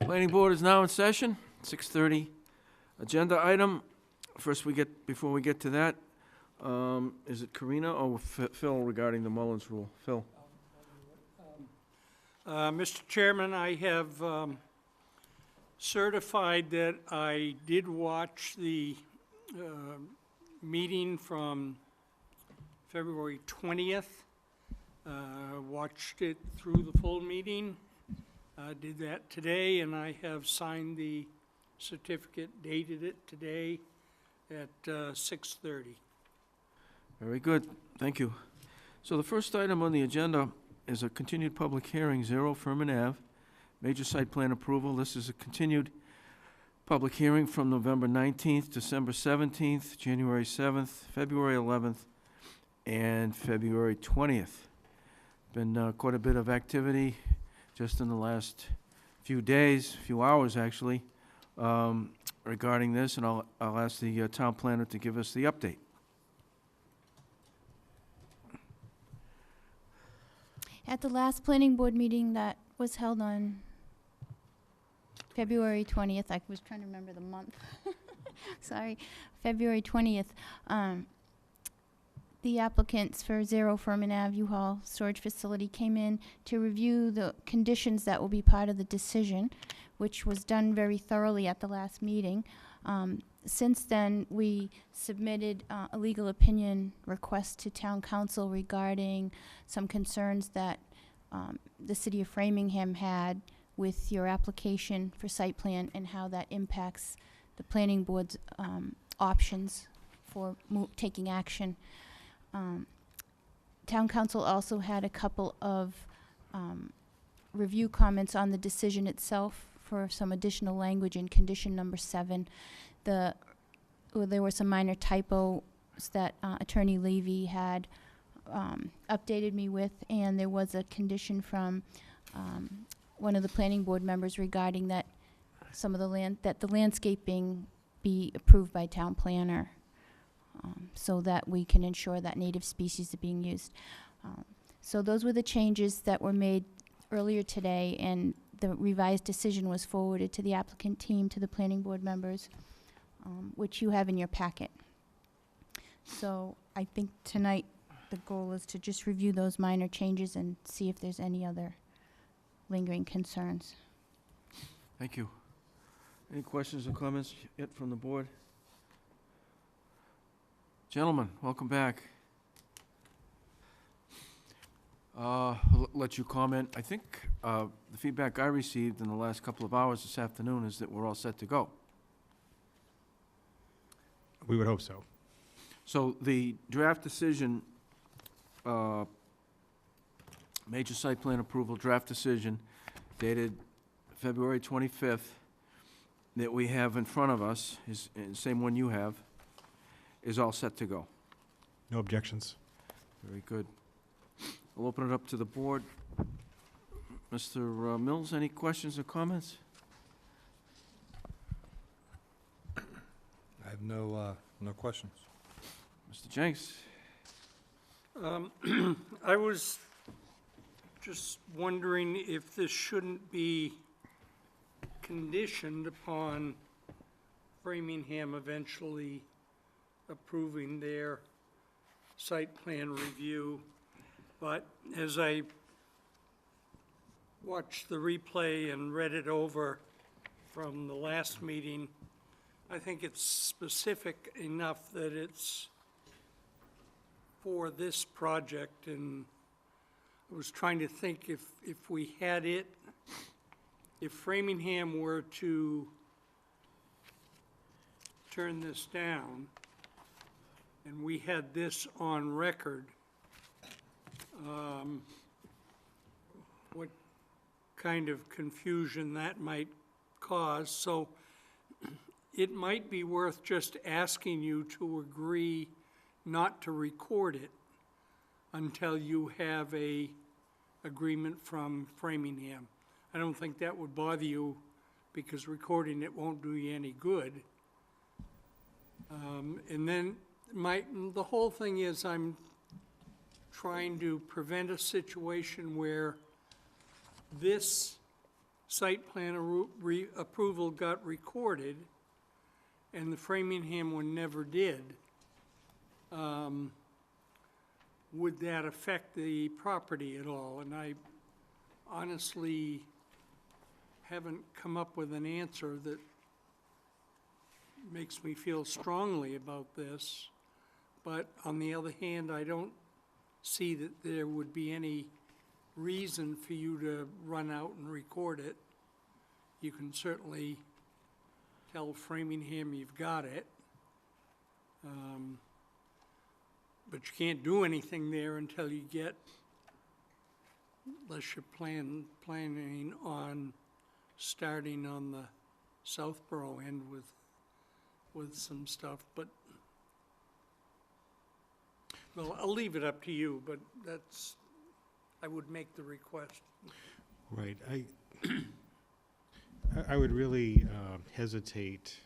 Planning board is now in session, 6:30. Agenda item, before we get to that, is it Karina or Phil regarding the Mullins rule? Phil? Mr. Chairman, I have certified that I did watch the meeting from February 20th. Watched it through the full meeting. Did that today, and I have signed the certificate, dated it today at 6:30. Very good, thank you. So the first item on the agenda is a continued public hearing, 0 Furman Ave, major site plan approval. This is a continued public hearing from November 19th, December 17th, January 7th, February 11th, and February 20th. Been quite a bit of activity just in the last few days, few hours actually, regarding this, and I'll ask the town planner to give us the update. At the last planning board meeting that was held on February 20th, I was trying to remember the month, sorry, February 20th, the applicants for 0 Furman Ave U-Haul storage facility came in to review the conditions that will be part of the decision, which was done very thoroughly at the last meeting. Since then, we submitted a legal opinion request to town council regarding some concerns that the city of Framingham had with your application for site plan and how that impacts the planning board's options for taking action. Town council also had a couple of review comments on the decision itself for some additional language in condition number 7. There were some minor typos that Attorney Levy had updated me with, and there was a condition from one of the planning board members regarding that some of the landscaping be approved by town planner, so that we can ensure that native species are being used. So those were the changes that were made earlier today, and the revised decision was forwarded to the applicant team, to the planning board members, which you have in your packet. So I think tonight the goal is to just review those minor changes and see if there's any other lingering concerns. Thank you. Any questions or comments yet from the board? Gentlemen, welcome back. I'll let you comment. I think the feedback I received in the last couple of hours this afternoon is that we're all set to go. We would hope so. So the draft decision, major site plan approval draft decision dated February 25th that we have in front of us, is the same one you have, is all set to go. No objections. Very good. I'll open it up to the board. Mr. Mills, any questions or comments? I have no questions. Mr. Jenks? I was just wondering if this shouldn't be conditioned upon Framingham eventually approving their site plan review. But as I watched the replay and read it over from the last meeting, I think it's specific enough that it's for this project, and I was trying to think if we had it, if Framingham were to turn this down, and we had this on record, what kind of confusion that might cause. So it might be worth just asking you to agree not to record it until you have a agreement from Framingham. I don't think that would bother you, because recording it won't do you any good. And then the whole thing is, I'm trying to prevent a situation where this site plan approval got recorded and the Framingham one never did, would that affect the property at all? And I honestly haven't come up with an answer that makes me feel strongly about this. But on the other hand, I don't see that there would be any reason for you to run out and record it. You can certainly tell Framingham you've got it. But you can't do anything there until you get, unless you're planning on starting on the Southborough end with some stuff, but, well, I'll leave it up to you, but that's, I would make the request. Right. I would really hesitate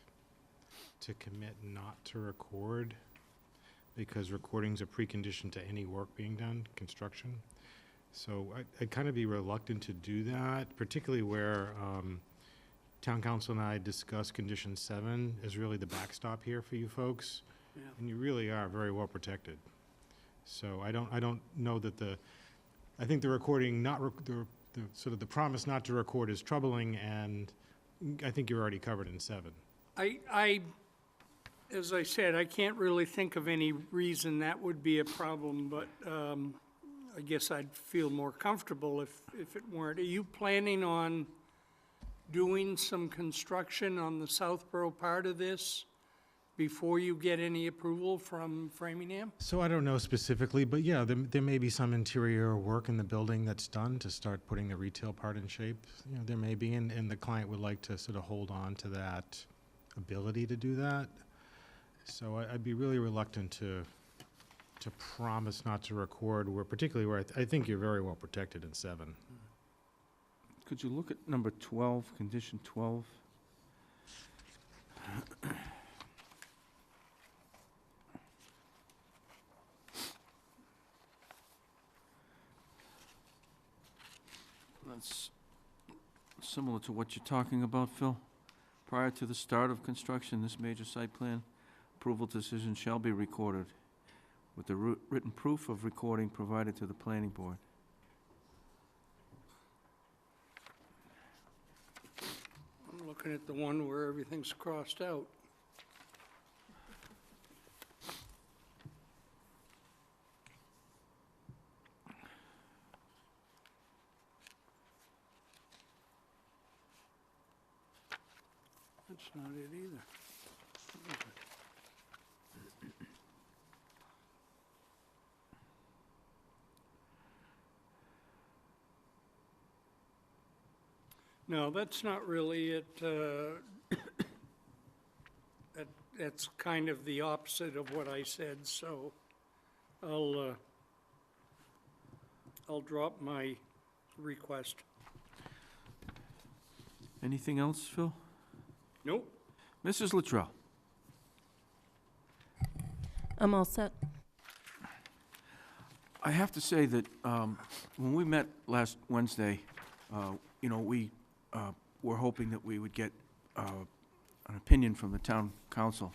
to commit not to record, because recording's a precondition to any work being done, construction. So I'd kind of be reluctant to do that, particularly where Town Council and I discussed Condition 7 is really the backstop here for you folks. Yeah. And you really are very well protected. So I don't know that I think the recording, the sort of the promise not to record is troubling, and I think you're already covered in 7. As I said, I can't really think of any reason that would be a problem, but I guess I'd feel more comfortable if it weren't. Are you planning on doing some construction on the Southborough part of this before you get any approval from Framingham? So I don't know specifically, but yeah, there may be some interior work in the building that's done to start putting the retail part in shape. You know, there may be, and the client would like to sort of hold on to that ability to do that. So I'd be really reluctant to promise not to record, particularly where I think you're very well protected in 7. Could you look at number 12, condition 12? That's similar to what you're talking about, Phil. Prior to the start of construction, this major site plan approval decision shall be recorded with the written proof of recording provided to the planning board. I'm looking at the one where everything's crossed out. That's not it either. No, that's not really it. That's kind of the opposite of what I said, so I'll drop my request. Anything else, Phil? Nope. Mrs. Luttrell? I'm all set. I have to say that when we met last Wednesday, we were hoping that we would get an opinion from the town council.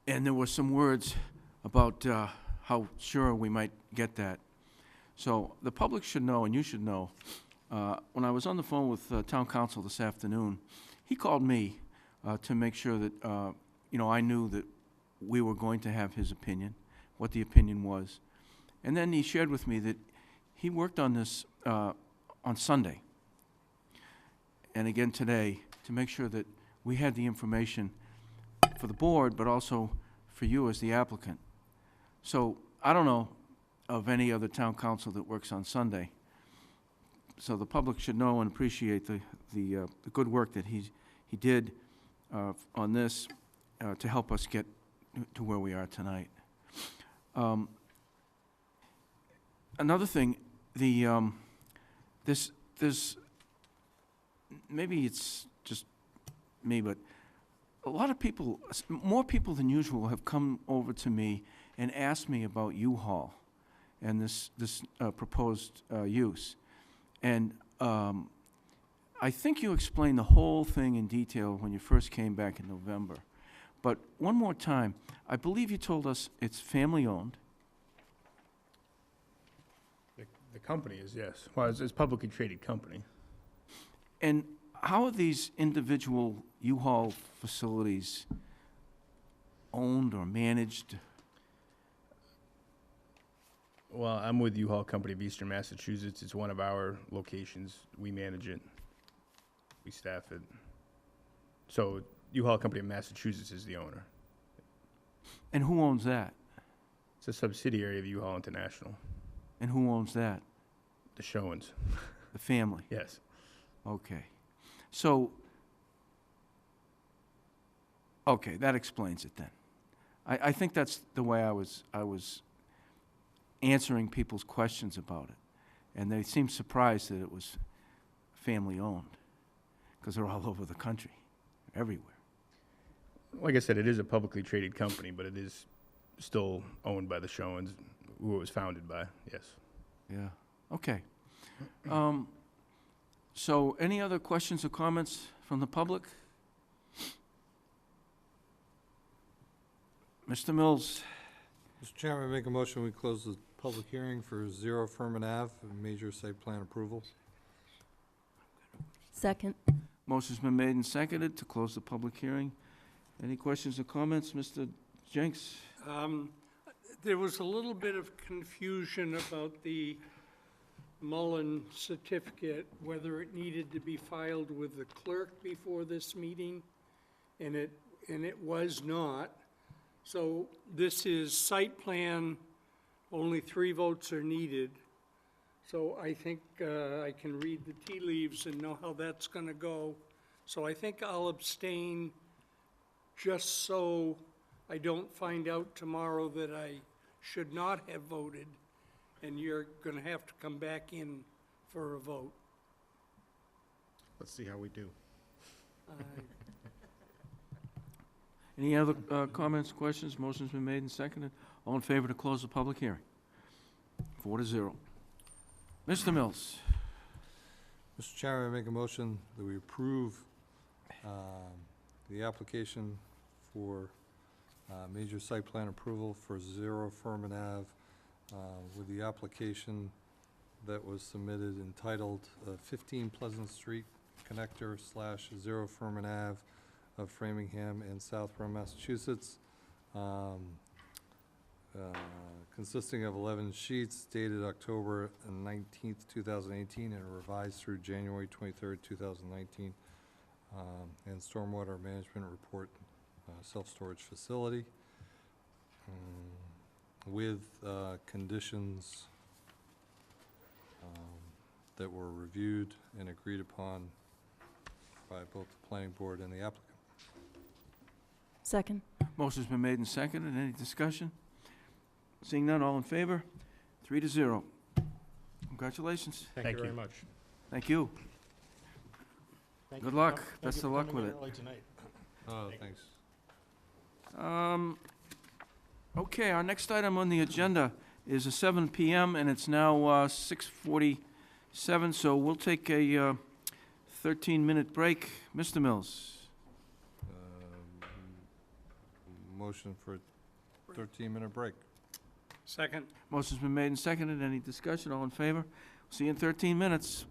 And there were some words about how sure we might get that. So the public should know, and you should know, when I was on the phone with town council this afternoon, he called me to make sure that, I knew that we were going to have his opinion, what the opinion was. And then he shared with me that he worked on this on Sunday, and again today, to make sure that we had the information for the board, but also for you as the applicant. So I don't know of any other town council that works on Sunday. So the public should know and appreciate the good work that he did on this to help us get to where we are tonight. Another thing, this maybe it's just me, but a lot of people, more people than usual, have come over to me and asked me about U-Haul and this proposed use. And I think you explained the whole thing in detail when you first came back in November. But one more time, I believe you told us it's family-owned. The company is, yes. Well, it's a publicly traded company. And how are these individual U-Haul facilities owned or managed? Well, I'm with U-Haul Company of Eastern Massachusetts. It's one of our locations. We manage it. We staff it. So U-Haul Company of Massachusetts is the owner. And who owns that? It's a subsidiary of U-Haul International, And who owns that? the Showens. The family? Yes. Okay. So, okay, that explains it then. I think that's the way I was answering people's questions about it. And they seemed surprised that it was family-owned, because they're all over the country, everywhere. Like I said, it is a publicly traded company, but it is still owned by the Showens, who it was founded by, yes. Yeah, okay. So, any other questions or comments from the public? Mr. Mills, Mr. Chairman, I make a motion, we close the public hearing for 0 Furman Ave, major site plan approval. Second. motion's been made and seconded to close the public hearing. Any questions or comments, Mr. Jenks? There was a little bit of confusion about the Mullen certificate, whether it needed to be filed with the clerk before this meeting, and it was not. So this is site plan, only 3 votes are needed. So I think I can read the tea leaves and know how that's gonna go. So I think I'll abstain, just so I don't find out tomorrow that I should not have voted, and you're gonna have to come back in for a vote. Let's see how we do. Any other comments, questions? Motion's been made and seconded. All in favor to close the public hearing? 4-0. Mr. Mills, Mr. Chairman, I make a motion that we approve the application for major site plan approval for 0 Furman Ave with the application that was submitted entitled 15 Pleasant Street Connector / 0 Furman Ave of Framingham and Southborough, Massachusetts, consisting of 11 sheets dated October 19th, 2018, and revised through January 23rd, 2019, and stormwater management report, self-storage facility, with conditions that were reviewed and agreed upon by both the planning board and the applicant. Second. motion's been made and seconded. Any discussion? Seeing none, all in favor? 3-0. Congratulations. Thank Thank you you. very much. Thank you. Thank Good you for luck. com- thank Best you for of luck coming with in it. early tonight. Oh, thanks. Okay, our next item on the agenda is a 7 PM, and it's now 6:47, so we'll take a 13-minute break. Mr. Mills? Motion for a 13-minute break. Second? Motion's been made and seconded. Any discussion? All in favor? See you in 13 minutes.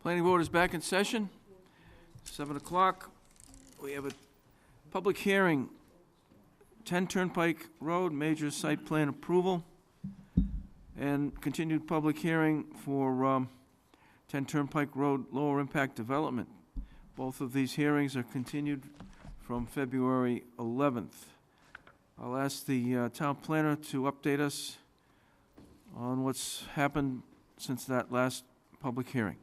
Planning board is back in session, 7 o'clock. We have a public hearing, 10 Turnpike Road, major site plan approval, and continued public hearing for 10 Turnpike Road, lower impact development. Both of these hearings are continued from February 11th. I'll ask the town planner to update us on what's happened since that last public hearing.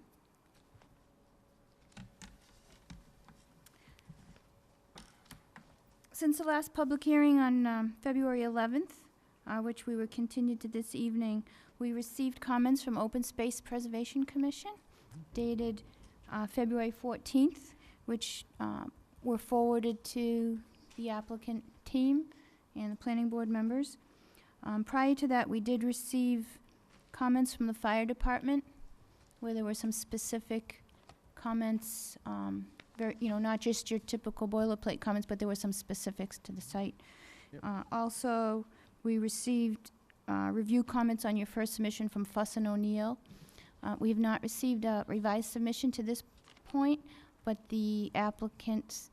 Since the last public hearing on February 11th, which we were continued to this evening, we received comments from Open Space Preservation Commission dated February 14th, which were forwarded to the applicant team and the planning board members. Prior to that, we did receive comments from the fire department, where there were some specific comments, not just your typical boilerplate comments, but there were some specifics to the site. Also, we received review comments on your first submission from Fuss and O'Neill. We have not received a revised submission to this point, but the applicants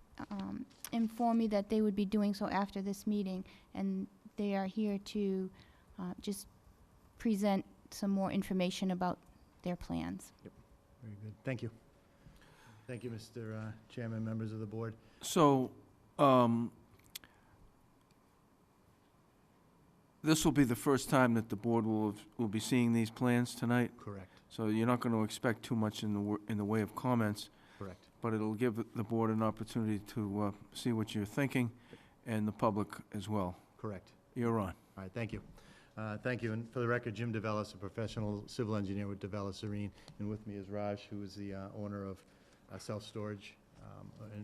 informed me that they would be doing so after this meeting, and they are here to just present some more information about their plans. Very good. Thank you. Thank you, Mr. Chairman, members of the board. So, this will be the first time that the board will be seeing these plans tonight, Correct. so you're not going to expect too much in the way of comments, Correct. but it'll give the board an opportunity to see what you're thinking, and the public as well. Correct. You're on. All right, thank you. Thank you. And for the record, Jim DeVellis, a professional civil engineer with DeVellis Serene, and with me is Raj, who is the owner of self-storage,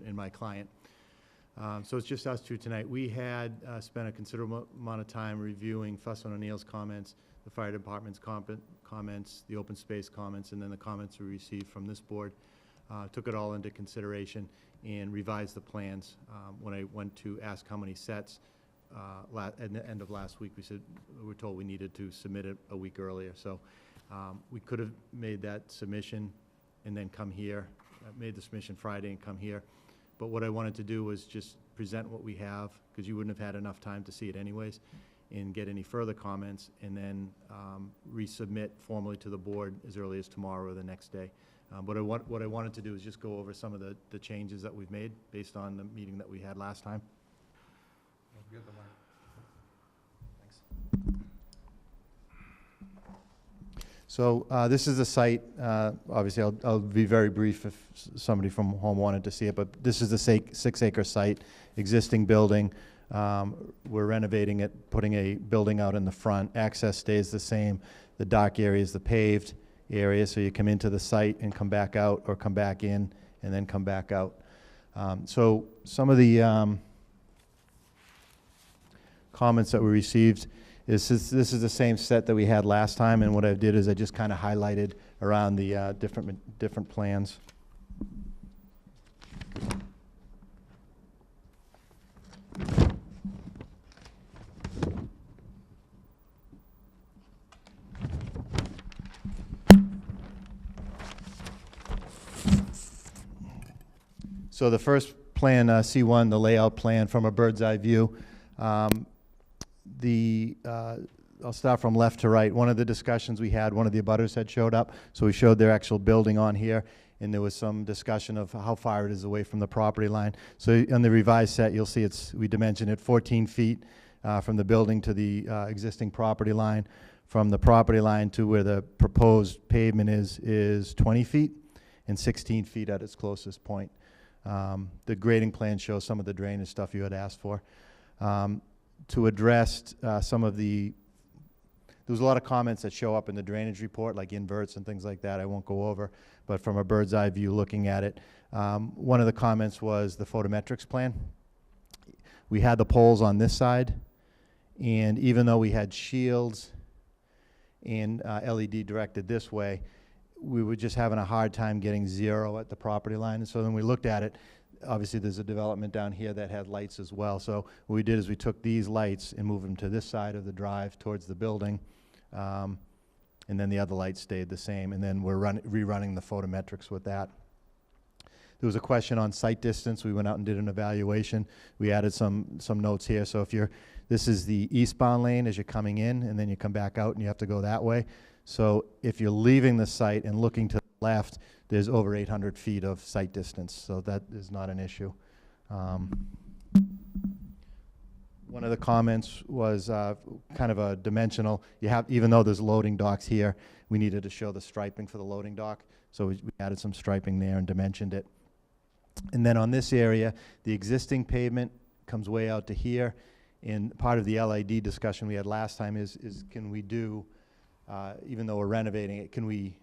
and my client. So it's just us two tonight. We had spent a considerable amount of time reviewing Fuss and O'Neill's comments, the fire department's comments, the open space comments, and then the comments we received from this board. Took it all into consideration and revised the plans. When I went to ask how many sets, at the end of last week, we were told we needed to submit it a week earlier. So we could have made that submission and then come here, made the submission Friday and come here. But what I wanted to do was just present what we have, because you wouldn't have had enough time to see it anyways, and get any further comments, and then resubmit formally to the board as early as tomorrow or the next day. What I wanted to do is just go over some of the changes that we've made based on the meeting that we had last time. Don't forget the mic. Thanks. So this is the site. Obviously, I'll be very brief if somebody from home wanted to see it, but this is the 6-acre site, existing building. We're renovating it, putting a building out in the front. Access stays the same. The dark area is the paved area, so you come into the site and come back out, or come back in and then come back out. So some of the comments that we received is this is the same set that we had last time, and what I did is I just kind of highlighted around the different plans. So the first plan, C1, the layout plan from a bird's eye view. I'll start from left to right. One of the discussions we had, one of the abutters had showed up, so we showed their actual building on here, and there was some discussion of how far it is away from the property line. So on the revised set, you'll see we dimensioned it 14 feet from the building to the existing property line. From the property line to where the proposed pavement is 20 feet, and 16 feet at its closest point. The grading plan shows some of the drainage stuff you had asked for. To address some of there was a lot of comments that show up in the drainage report, like inverts and things like that. I won't go over, but from a bird's eye view looking at it, one of the comments was the photometrics plan. We had the poles on this side, and even though we had shields and LED directed this way, we were just having a hard time getting zero at the property line. And so then we looked at it. Obviously, there's a development down here that had lights as well. So what we did is we took these lights and moved them to this side of the drive towards the building. and then the other lights stayed the same, and then we're rerunning the photometrics with that. There was a question on sight distance. We went out and did an evaluation. We added some notes here. So if this is the eastbound lane as you're coming in, and then you come back out and you have to go that way. So if you're leaving the site and looking to the left, there's over 800 feet of sight distance, so that is not an issue. One of the comments was kind of a dimensional. Even though there's loading docks here, we needed to show the striping for the loading dock, so we added some striping there and dimensioned it. And then on this area, the existing pavement comes way out to here. And part of the LID discussion we had last time is can we do, even though we're renovating it, can we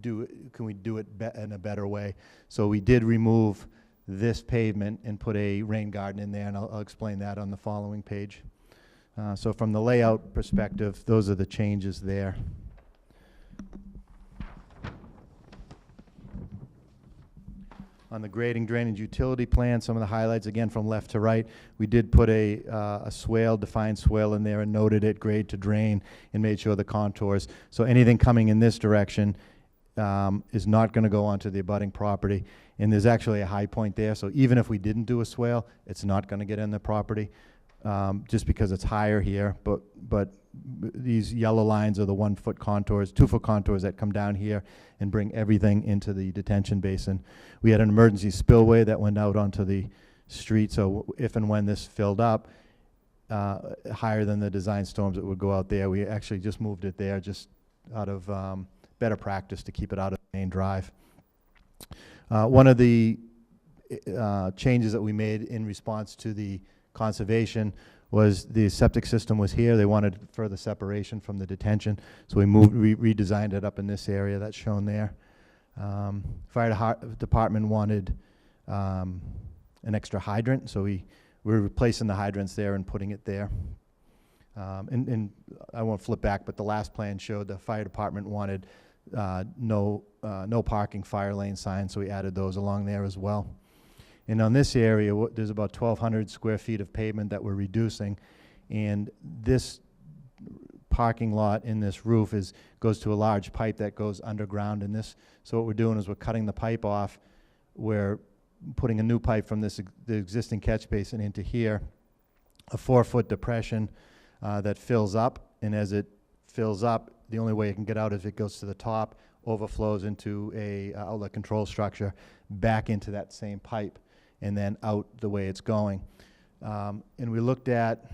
do it in a better way? So we did remove this pavement and put a rain garden in there, and I'll explain that on the following page. So from the layout perspective, those are the changes there. On the grading, drainage, utility plan, some of the highlights, again, from left to right, we did put a swale, defined swale in there and noted it grade to drain and made sure the contours. So anything coming in this direction is not going to go onto the abutting property. And there's actually a high point there, so even if we didn't do a swale, it's not going to get in the property, just because it's higher here. But these yellow lines are the 1 foot contours, 2 foot contours that come down here and bring everything into the detention basin. We had an emergency spillway that went out onto the street, so if and when this filled up higher than the design storms, it would go out there. We actually just moved it there just out of better practice to keep it out of the main drive. One of the changes that we made in response to the conservation was the septic system was here. They wanted further separation from the detention, so we redesigned it up in this area that's shown there. Fire department wanted an extra hydrant, so we're replacing the hydrants there and putting it there. And I won't flip back, but the last plan showed the fire department wanted no parking fire lane signs, so we added those along there as well. And on this area, there's about 1,200 square feet of pavement that we're reducing, and this parking lot in this roof goes to a large pipe that goes underground in this. So what we're doing is we're cutting the pipe off. We're putting a new pipe from the existing catch basin into here, a 4-foot depression that fills up, and as it fills up, the only way it can get out is if it goes to the top, overflows into a outlet control structure, back into that same pipe, and then out the way it's going. And we looked at,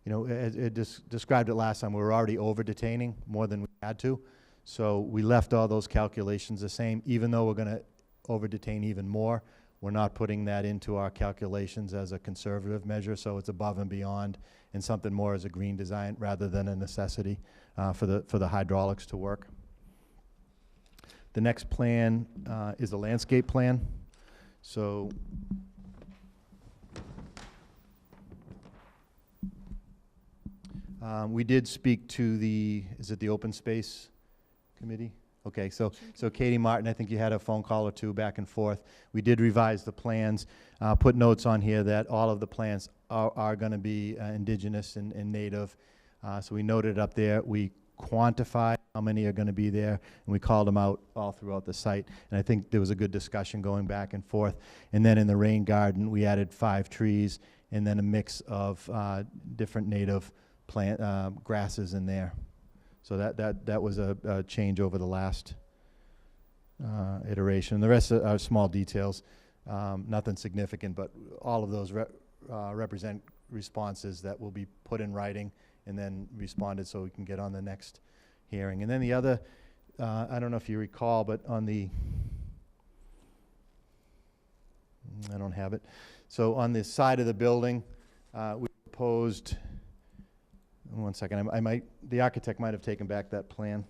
as it described it last time, we were already over detaining more than we had to. So we left all those calculations the same. Even though we're going to over detain even more, we're not putting that into our calculations as a conservative measure, so it's above and beyond, and something more as a green design rather than a necessity for the hydraulics to work. The next plan is a landscape plan. So we did speak to is it the open space committee? Okay, so Katie Martin, I think you had a phone call or two back and forth. We did revise the plans, put notes on here that all of the plans are going to be indigenous and native. So we noted up there. We quantified how many are going to be there, and we called them out all throughout the site. And I think there was a good discussion going back and forth. And then in the rain garden, we added 5 trees and then a mix of different native plant grasses in there. So that was a change over the last iteration. The rest are small details, nothing significant, but all of those represent responses that will be put in writing and then responded so we can get on the next hearing. And then the other, I don't know if you recall, but on I don't have it. So on the side of the building, we proposed, one second, the architect might have taken back that plan.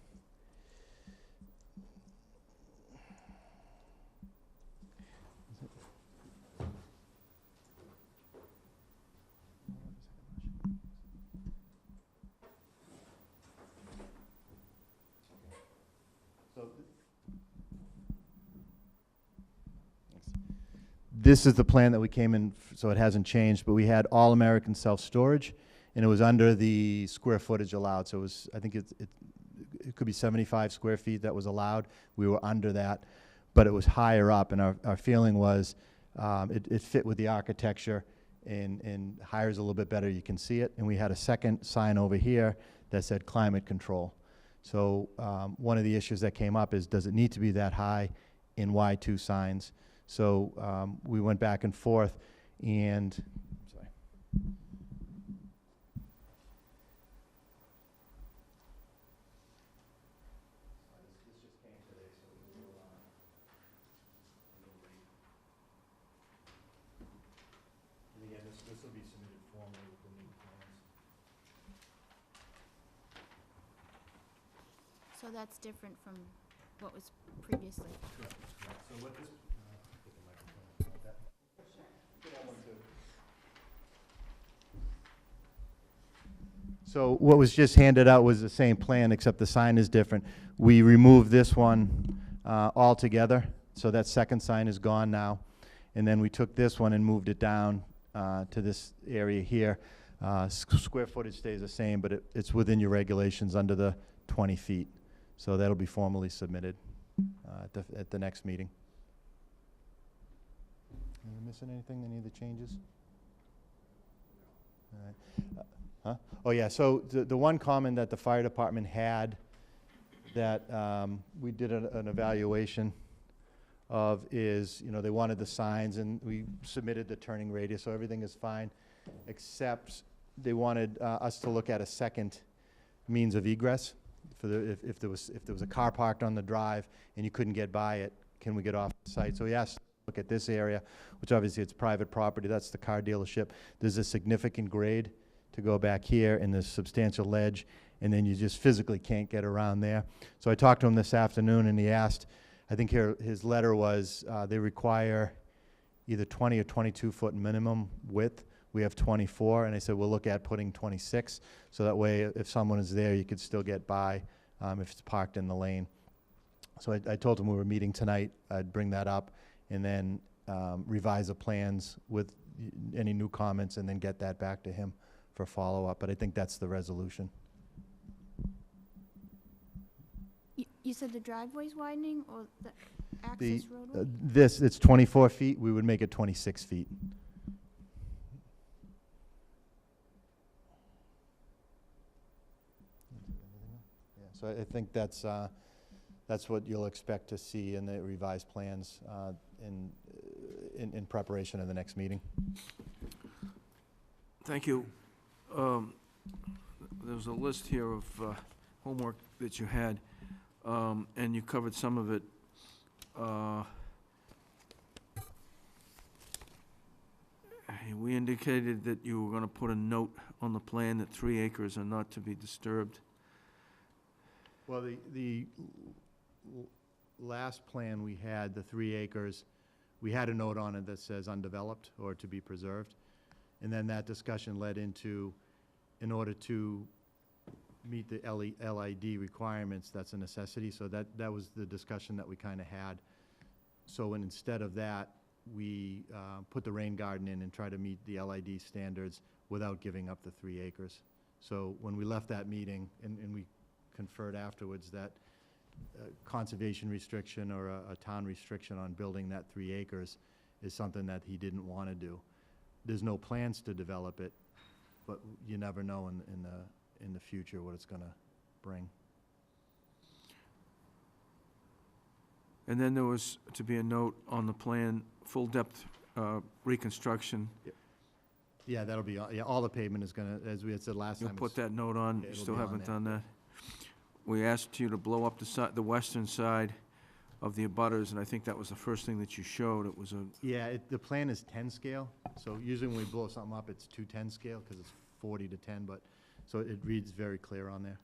This is the plan that we came in, so it hasn't changed, but we had all American self-storage, and it was under the square footage allowed, so it was, I think it could be 75 square feet that was allowed. We were under that, but it was higher up, and our feeling was it fit with the architecture, and higher's a little bit better, you can see it. And we had a second sign over here that said climate control. So one of the issues that came up is, does it need to be that high, and why two signs? So we went back and forth, and, sorry. And again, this will be submitted formally with the new plans. So that's different from what was previously. Correct. So what this, get the microphone about that. So what was just handed out was the same plan, except the sign is different. We removed this one altogether, so that second sign is gone now. And then we took this one and moved it down to this area here. Square footage stays the same, but it's within your regulations under the 20 feet. So that'll be formally submitted at the next meeting. Am I missing anything, any of the changes? All right. Huh? Oh, yeah, so the one comment that the fire department had that we did an evaluation of is, you know, they wanted the signs, and we submitted the turning radius, so everything is fine, except they wanted us to look at a second means of egress. For the, if there was a car parked on the drive and you couldn't get by it, can we get off the site? So he asked to look at this area, which obviously it's private property, that's the car dealership. There's a significant grade to go back here, and there's substantial ledge, and then you just physically can't get around there. So I talked to him this afternoon, and he asked, I think here his letter was, they require either 20 or 22 foot minimum width. We have 24, and I said, we'll look at putting 26, so that way if someone is there, you could still get by if it's parked in the lane. So I told him we were meeting tonight, I'd bring that up, and then revise the plans with any new comments, and then get that back to him for follow-up, but I think that's the resolution. You said the driveway's widening, or the The, access roadway? it's 24 feet, we would make it 26 feet. Yeah, so I think that's what you'll expect to see in the revised plans in preparation of the next meeting. Thank you. There's a list here of homework that you had, and you covered some of it. We indicated that you were going to put a note on the plan that 3 acres are not to be disturbed. Well, the last plan we had, the 3 acres, we had a note on it that says undeveloped or to be preserved. And then that discussion led into, in order to meet the LID requirements, that's a necessity. So that was the discussion that we kind of had. So instead of that, we put the rain garden in and try to meet the LID standards without giving up the 3 acres. So when we left that meeting, and we conferred afterwards, that conservation restriction or a town restriction on building that 3 acres is something that he didn't want to do. There's no plans to develop it, but you never know in the future what it's going to bring. And then there was to be a note on the plan, full depth reconstruction. Yeah, that'll be, yeah, all the pavement is going to, as we had said last You'll time. put that note on, Yeah, you it'll still be on haven't there. done that. We asked you to blow up the western side of the abutters, and I think that was the first thing that you showed. It was a, Yeah, the plan is 10 scale, so usually when we blow something up, it's 210 scale, because it's 40 to 10, but, so it reads very clear on there.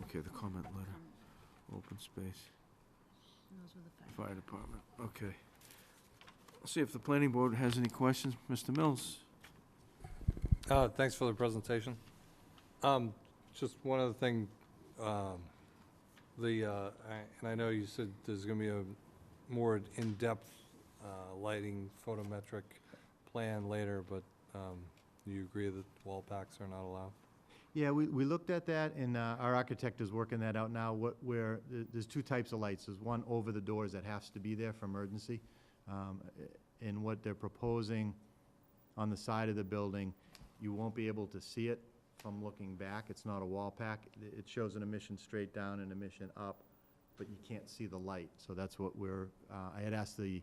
okay, the comment letter, open space, Those were the fire department, okay. Let's see if the planning board has any questions. Mr. Mills? Thanks for the presentation. Just one other thing, and I know you said there's gonna be a more in-depth lighting photometric plan later, but do you agree that wall packs are not allowed? Yeah, we looked at that, and our architect is working that out now, there's two types of lights. There's one over the doors that has to be there for emergency. And what they're proposing on the side of the building, you won't be able to see it from looking back. It's not a wall pack. It shows an emission straight down and emission up, but you can't see the light. So that's what I had asked the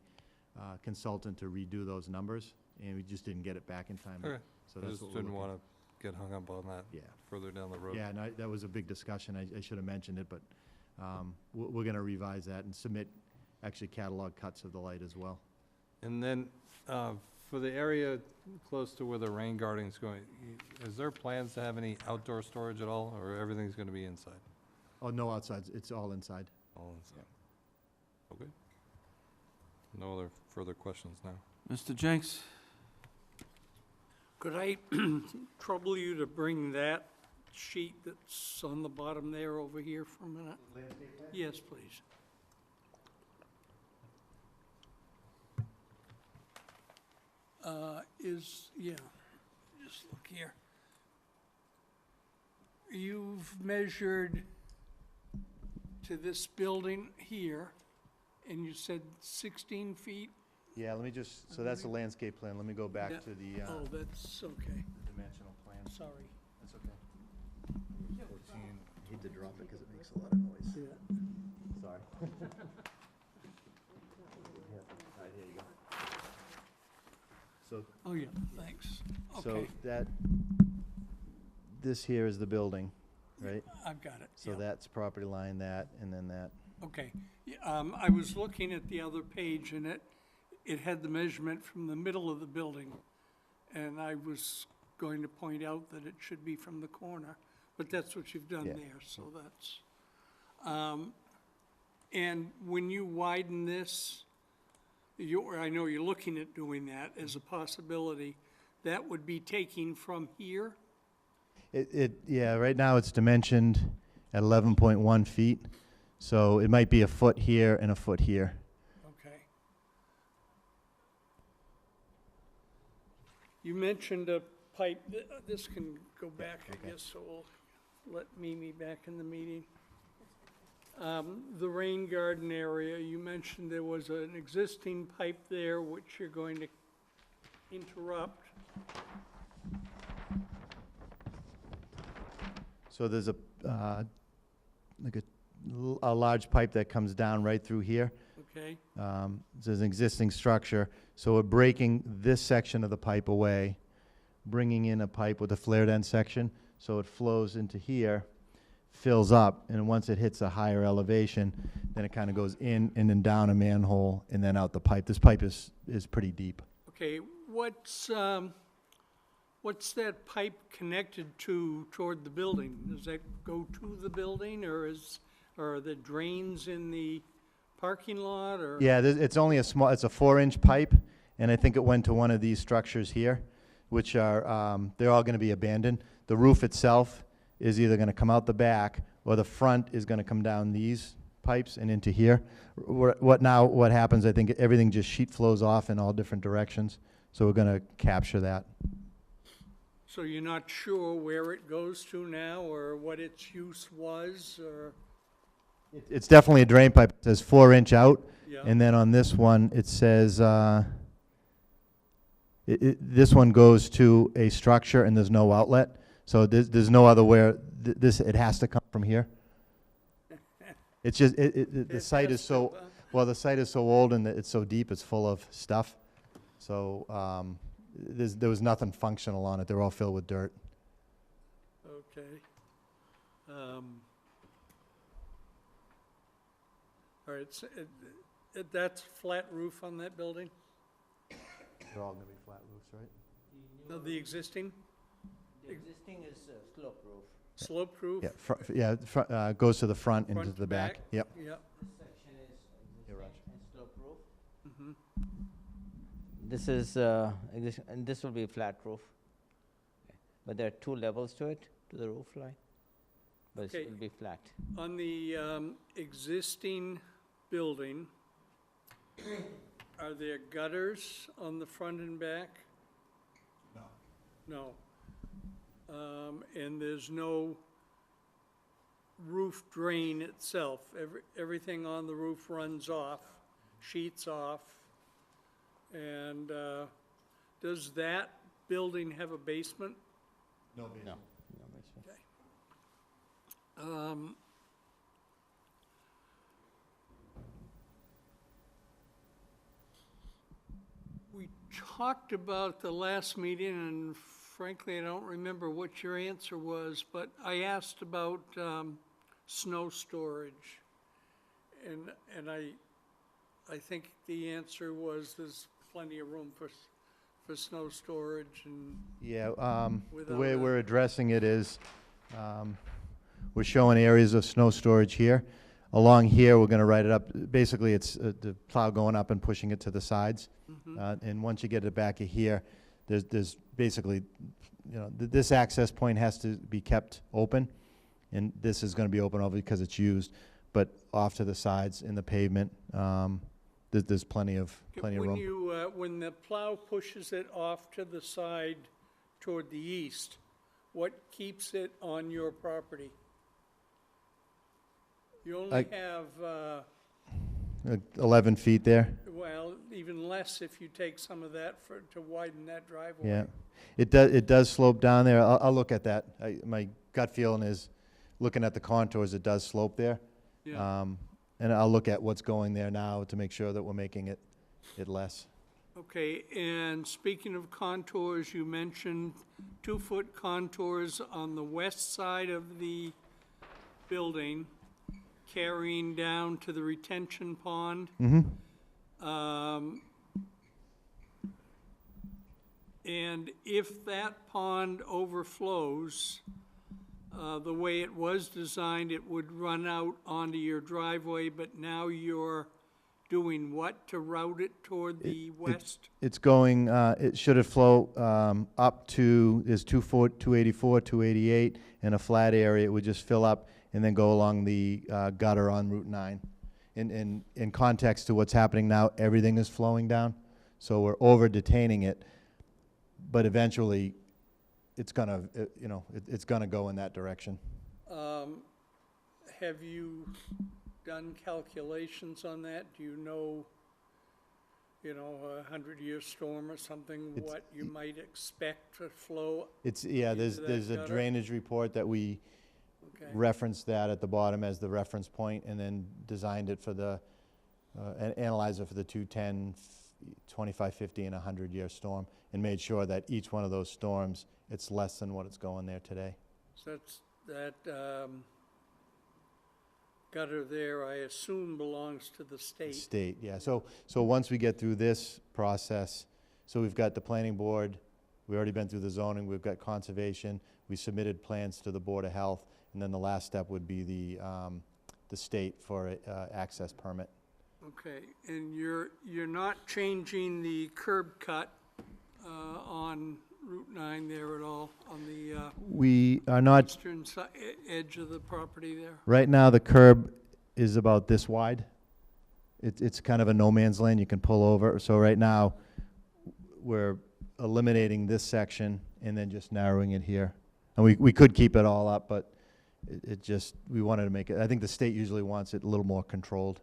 consultant to redo those numbers, and we just didn't get it back in time. Okay. So I that's just what we're didn't looking. want to get hung up on that Yeah. further down the road. Yeah, and that was a big discussion. I should have mentioned it, but we're going to revise that and submit actually catalog cuts of the light as well. And then, for the area close to where the rain garden's going, is there plans to have any outdoor storage at all, or everything's gonna be inside? Oh, no outside, it's all inside. All inside? Okay. No other further questions now? Mr. Jenks? Could I trouble you to bring that sheet that's on the bottom there over here for a minute? Yes, please. Just look here. You've measured to this building here, and you said 16 feet? Yeah, let me just, so that's the landscape plan. Let me go back Yeah. to the Oh, that's okay, dimensional plan. sorry. That's okay. I hate to drop it because it makes a lot of noise. Sorry. Right, here you go. So, Oh, yeah, thanks. so Okay, this here is the building, right? I've got it, So yeah. that's property line, that, and then that. Okay, yeah, I was looking at the other page, and it had the measurement from the middle of the building, and I was going to point out that it should be from the corner, but that's what you've done Yeah. there, so that's, and when you widen this, I know you're looking at doing that as a possibility, that would be taking from here? Yeah, right now it's dimensioned at 11.1 feet, so it might be a foot here and a foot here. Okay. You mentioned a pipe, this can go back, I guess, so we'll let Mimi back in the meeting. The rain garden area, you mentioned there was an existing pipe there which you're going to interrupt. So there's a large pipe that comes down right through here. Okay, There's an existing structure, so we're breaking this section of the pipe away, bringing in a pipe with a flared end section, so it flows into here, fills up, and once it hits a higher elevation, then it kind of goes in and then down a manhole and then out the pipe. This pipe is pretty deep. okay, what's that pipe connected to toward the building? Does that go to the building, or are there drains in the parking lot, or? Yeah, it's only it's a 4-inch pipe, and I think it went to one of these structures here, which are, they're all gonna be abandoned. The roof itself is either gonna come out the back, or the front is gonna come down these pipes and into here. What happens, I think everything just sheet flows off in all different directions, so we're gonna capture that. So you're not sure where it goes to now, or what its use was, or, It's definitely a drain pipe. It says 4-inch out, yeah? and then on this one, it says, this one goes to a structure and there's no outlet. So there's no other where, it has to come from here. It's just, the site is so, well, the site is so old and it's so deep, it's full of stuff. So, there was nothing functional on it. They're all filled with dirt. Okay. All right, so that's flat roof on that building? They're all gonna be flat roofs, right? No, the existing? The existing is slope roof. Sloped roof? Goes to the front and Front to to the back. back? Yep. Yep. This section is Here, existing Raj. and slope roof. Mhm. This is existing, and this will be a flat roof. Okay. But there are 2 levels to it, to the roof line. But Okay. it will be flat. On the existing building, are there gutters on the front and back? No. And there's no roof drain itself. Everything on the roof runs off, sheets off. And does that building have a basement? No No, no basement. We talked about the last meeting, and frankly, I don't remember what your answer was, but I asked about snow storage. And I think the answer was there's plenty of room for snow storage and, Yeah, the Without way a- we're addressing it is, we're showing areas of snow storage here. Along here, we're gonna write it up, basically, it's the plow going up and pushing it to the sides. And once you get it back of here, there's basically, you know, this access point has to be kept open, and this is gonna be open over because it's used, but off to the sides in the pavement, there's plenty of room. when the plow pushes it off to the side toward the east, what keeps it on your property? You only have, 11 feet there. well, even less if you take some of that to widen that driveway. Yeah, it does slope down there. I'll look at that. My gut feeling is, looking at the contours, it does slope there. Yeah. And I'll look at what's going there now to make sure that we're making it less. Okay, and speaking of contours, you mentioned 2-foot contours on the west side of the building, carrying down to the retention pond. And if that pond overflows, the way it was designed, it would run out onto your driveway, but now you're doing what to route it toward the west? It's going, it should have flow up to, there's 284, 288, and a flat area. It would just fill up and then go along the gutter on Route 9. In context to what's happening now, everything is flowing down, so we're over detaining it, but eventually, it's gonna, it's gonna go in that direction. Have you done calculations on that? Do you know, a 100-year storm or something, what you might expect to flow? It's, yeah, Into that there's a gutter? drainage report that we Okay. referenced that at the bottom as the reference point, and then designed it for the, analyzer for the 210, 25, 50, and 100-year storm, and made sure that each one of those storms, it's less than what it's going there today. So that gutter there, I assume belongs to the state. State, yeah. So once we get through this process, so we've got the planning board, we've already been through the zoning, we've got conservation, we submitted plans to the Board of Health, and then the last step would be the state for a access permit. Okay, and you're not changing the curb cut on Route 9 there at all, on the We are not, eastern edge of the property there? right now, the curb is about this wide. It's kind of a no man's land, you can pull over. So right now, we're eliminating this section and then just narrowing it here. And we could keep it all up, but it just, we wanted to make it, I think the state usually wants it a little more controlled.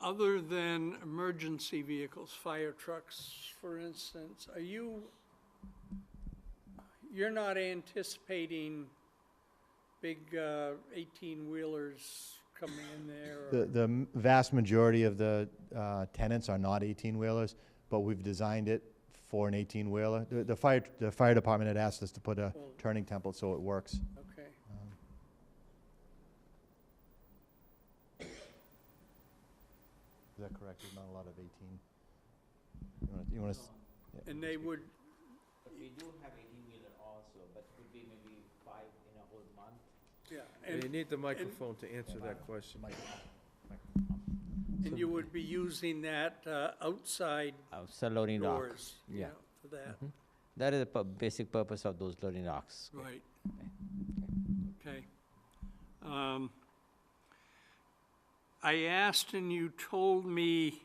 Other than emergency vehicles, fire trucks, for instance, you're not anticipating big 18-wheelers coming in there? Or- The vast majority of the tenants are not 18-wheelers, but we've designed it for an 18-wheeler. The fire department had asked us to put a Well- turning template so it works. Okay. Is that correct? There's not a lot of 18? You want to? And they would, But we do have 18-wheeler also, but could be maybe 5 in a whole month. yeah, You need the microphone to answer that question. and you would be using that outside Outside loading dock. doors, Yeah. for that, That is the basic purpose of those loading docks. right. Okay. I asked and you told me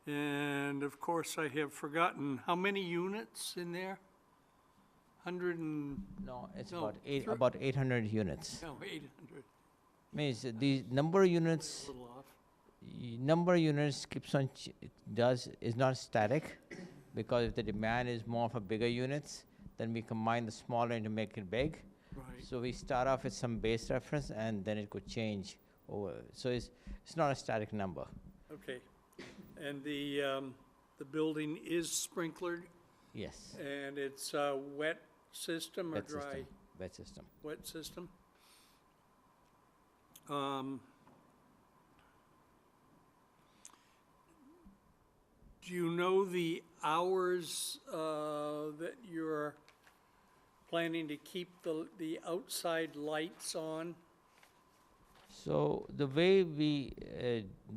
And of course, I have forgotten, how many units in there? 100 and, No, it's No, about 800 units. no, 800, Means the number of a units, little off. number of units keeps on, is not static, because if the demand is more for bigger units, then we combine the smaller to make it big. Right. So we start off with some base reference, and then it could change over. So it's not a static number. Okay. And the building is sprinklered, Yes. and it's a wet system or Wet dry? system. Wet system. Wet system. Do you know the hours that you're planning to keep the outside lights on? So the way we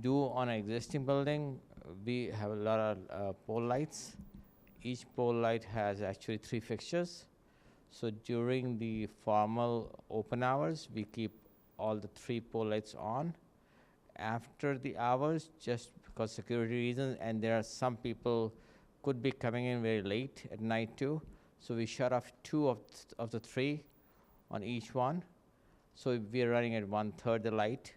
do on an existing building, we have a lot of pole lights. Each pole light has actually 3 fixtures. So during the formal open hours, we keep all the 3 pole lights on. After the hours, just because security reasons, and there are some people could be coming in very late at night too. So we shut off 2 of the 3 on each one. So we are running at 1/3 the light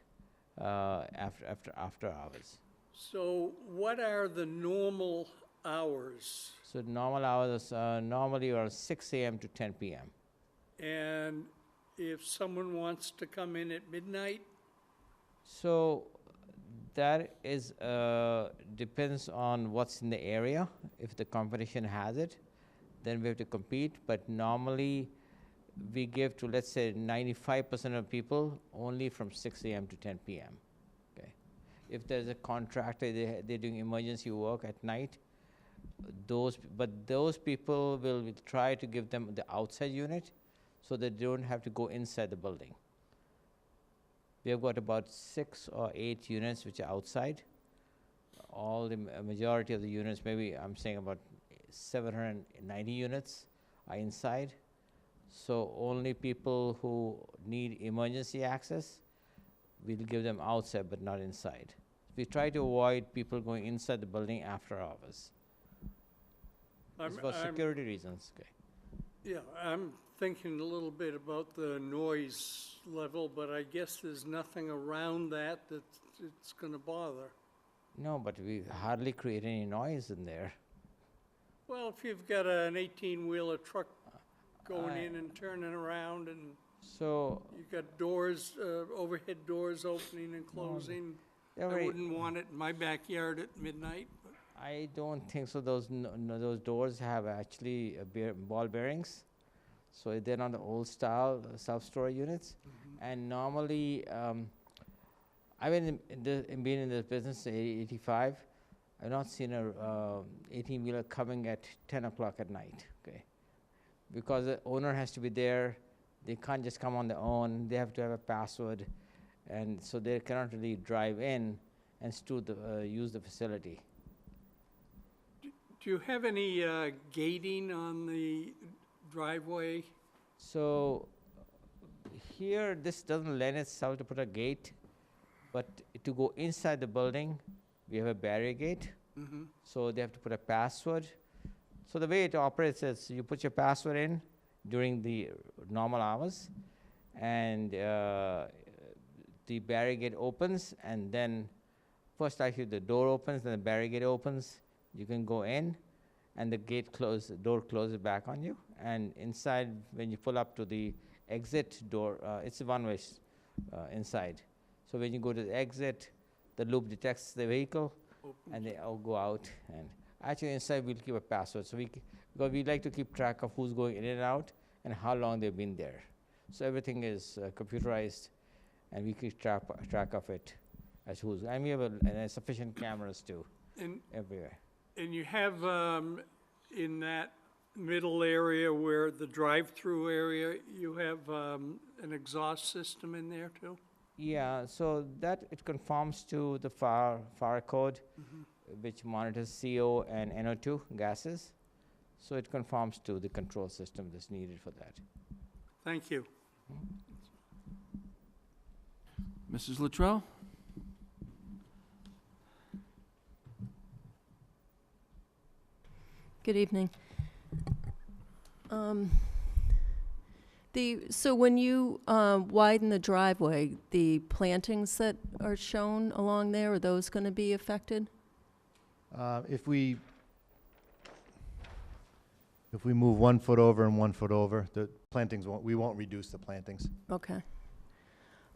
after hours. So what are the normal hours? So normal hours normally are 6 a.m. to 10 p.m. And if someone wants to come in at midnight? So that is depends on what's in the area. If the competition has it, then we have to compete. But normally, we give to, let's say, 95% of people only from 6 a.m. to 10 p.m. Okay. If there's a contractor, they're doing emergency work at night. Those people will try to give them the outside unit, so they don't have to go inside the building. We have got about 6 or 8 units which are outside. All the majority of the units, maybe I'm saying about 790 units, are inside. So only people who need emergency access, we'll give them outside but not inside. We try to avoid people going inside the building after hours. It's for security reasons. Okay. Yeah, I'm thinking a little bit about the noise level, but I guess there's nothing around that it's gonna bother. No, but we hardly create any noise in there. Well, if you've got an 18-wheeler truck going I- in and turning around, and So you've got doors, overhead doors opening and closing, I every, wouldn't want it in my backyard at midnight, but I don't think so. Those those doors have actually ball bearings, so they're not the old style self-storage units. And normally, I've been been in this business since 85. I've not seen a 18-wheeler coming at 10 o'clock at night. Okay, because the owner has to be there. They can't just come on their own. They have to have a password, and so they cannot really drive in and use the facility. do you have any gating on the driveway? So here, this doesn't lend itself to put a gate, but to go inside the building, we have a barrier gate. Mm-hmm. So they have to put a password. So the way it operates is you put your password in during the normal hours, and the barrier gate opens, and then first actually the door opens, then the barrier gate opens. You can go in, and the door closes back on you. And inside, when you pull up to the exit door, it's a one-way inside. So when you go to the exit, the loop detects the vehicle, and they all go out. And actually inside, we'll keep a password. So because we like to keep track of who's going in and out and how long they've been there. So everything is computerized, and we keep track of it as who's. And we have sufficient cameras too, And everywhere. And you have, in that middle area where the drive-through area, you have an exhaust system in there too? Yeah, so that it conforms to the FAR code, which monitors CO and NO2 gases. So it conforms to the control system that's needed for that. Thank you. Mrs. Luttrell? Good evening. So when you widen the driveway, the plantings that are shown along there, are those going to be affected? If we move 1 foot over and 1 foot over, the plantings we won't reduce the plantings. Okay.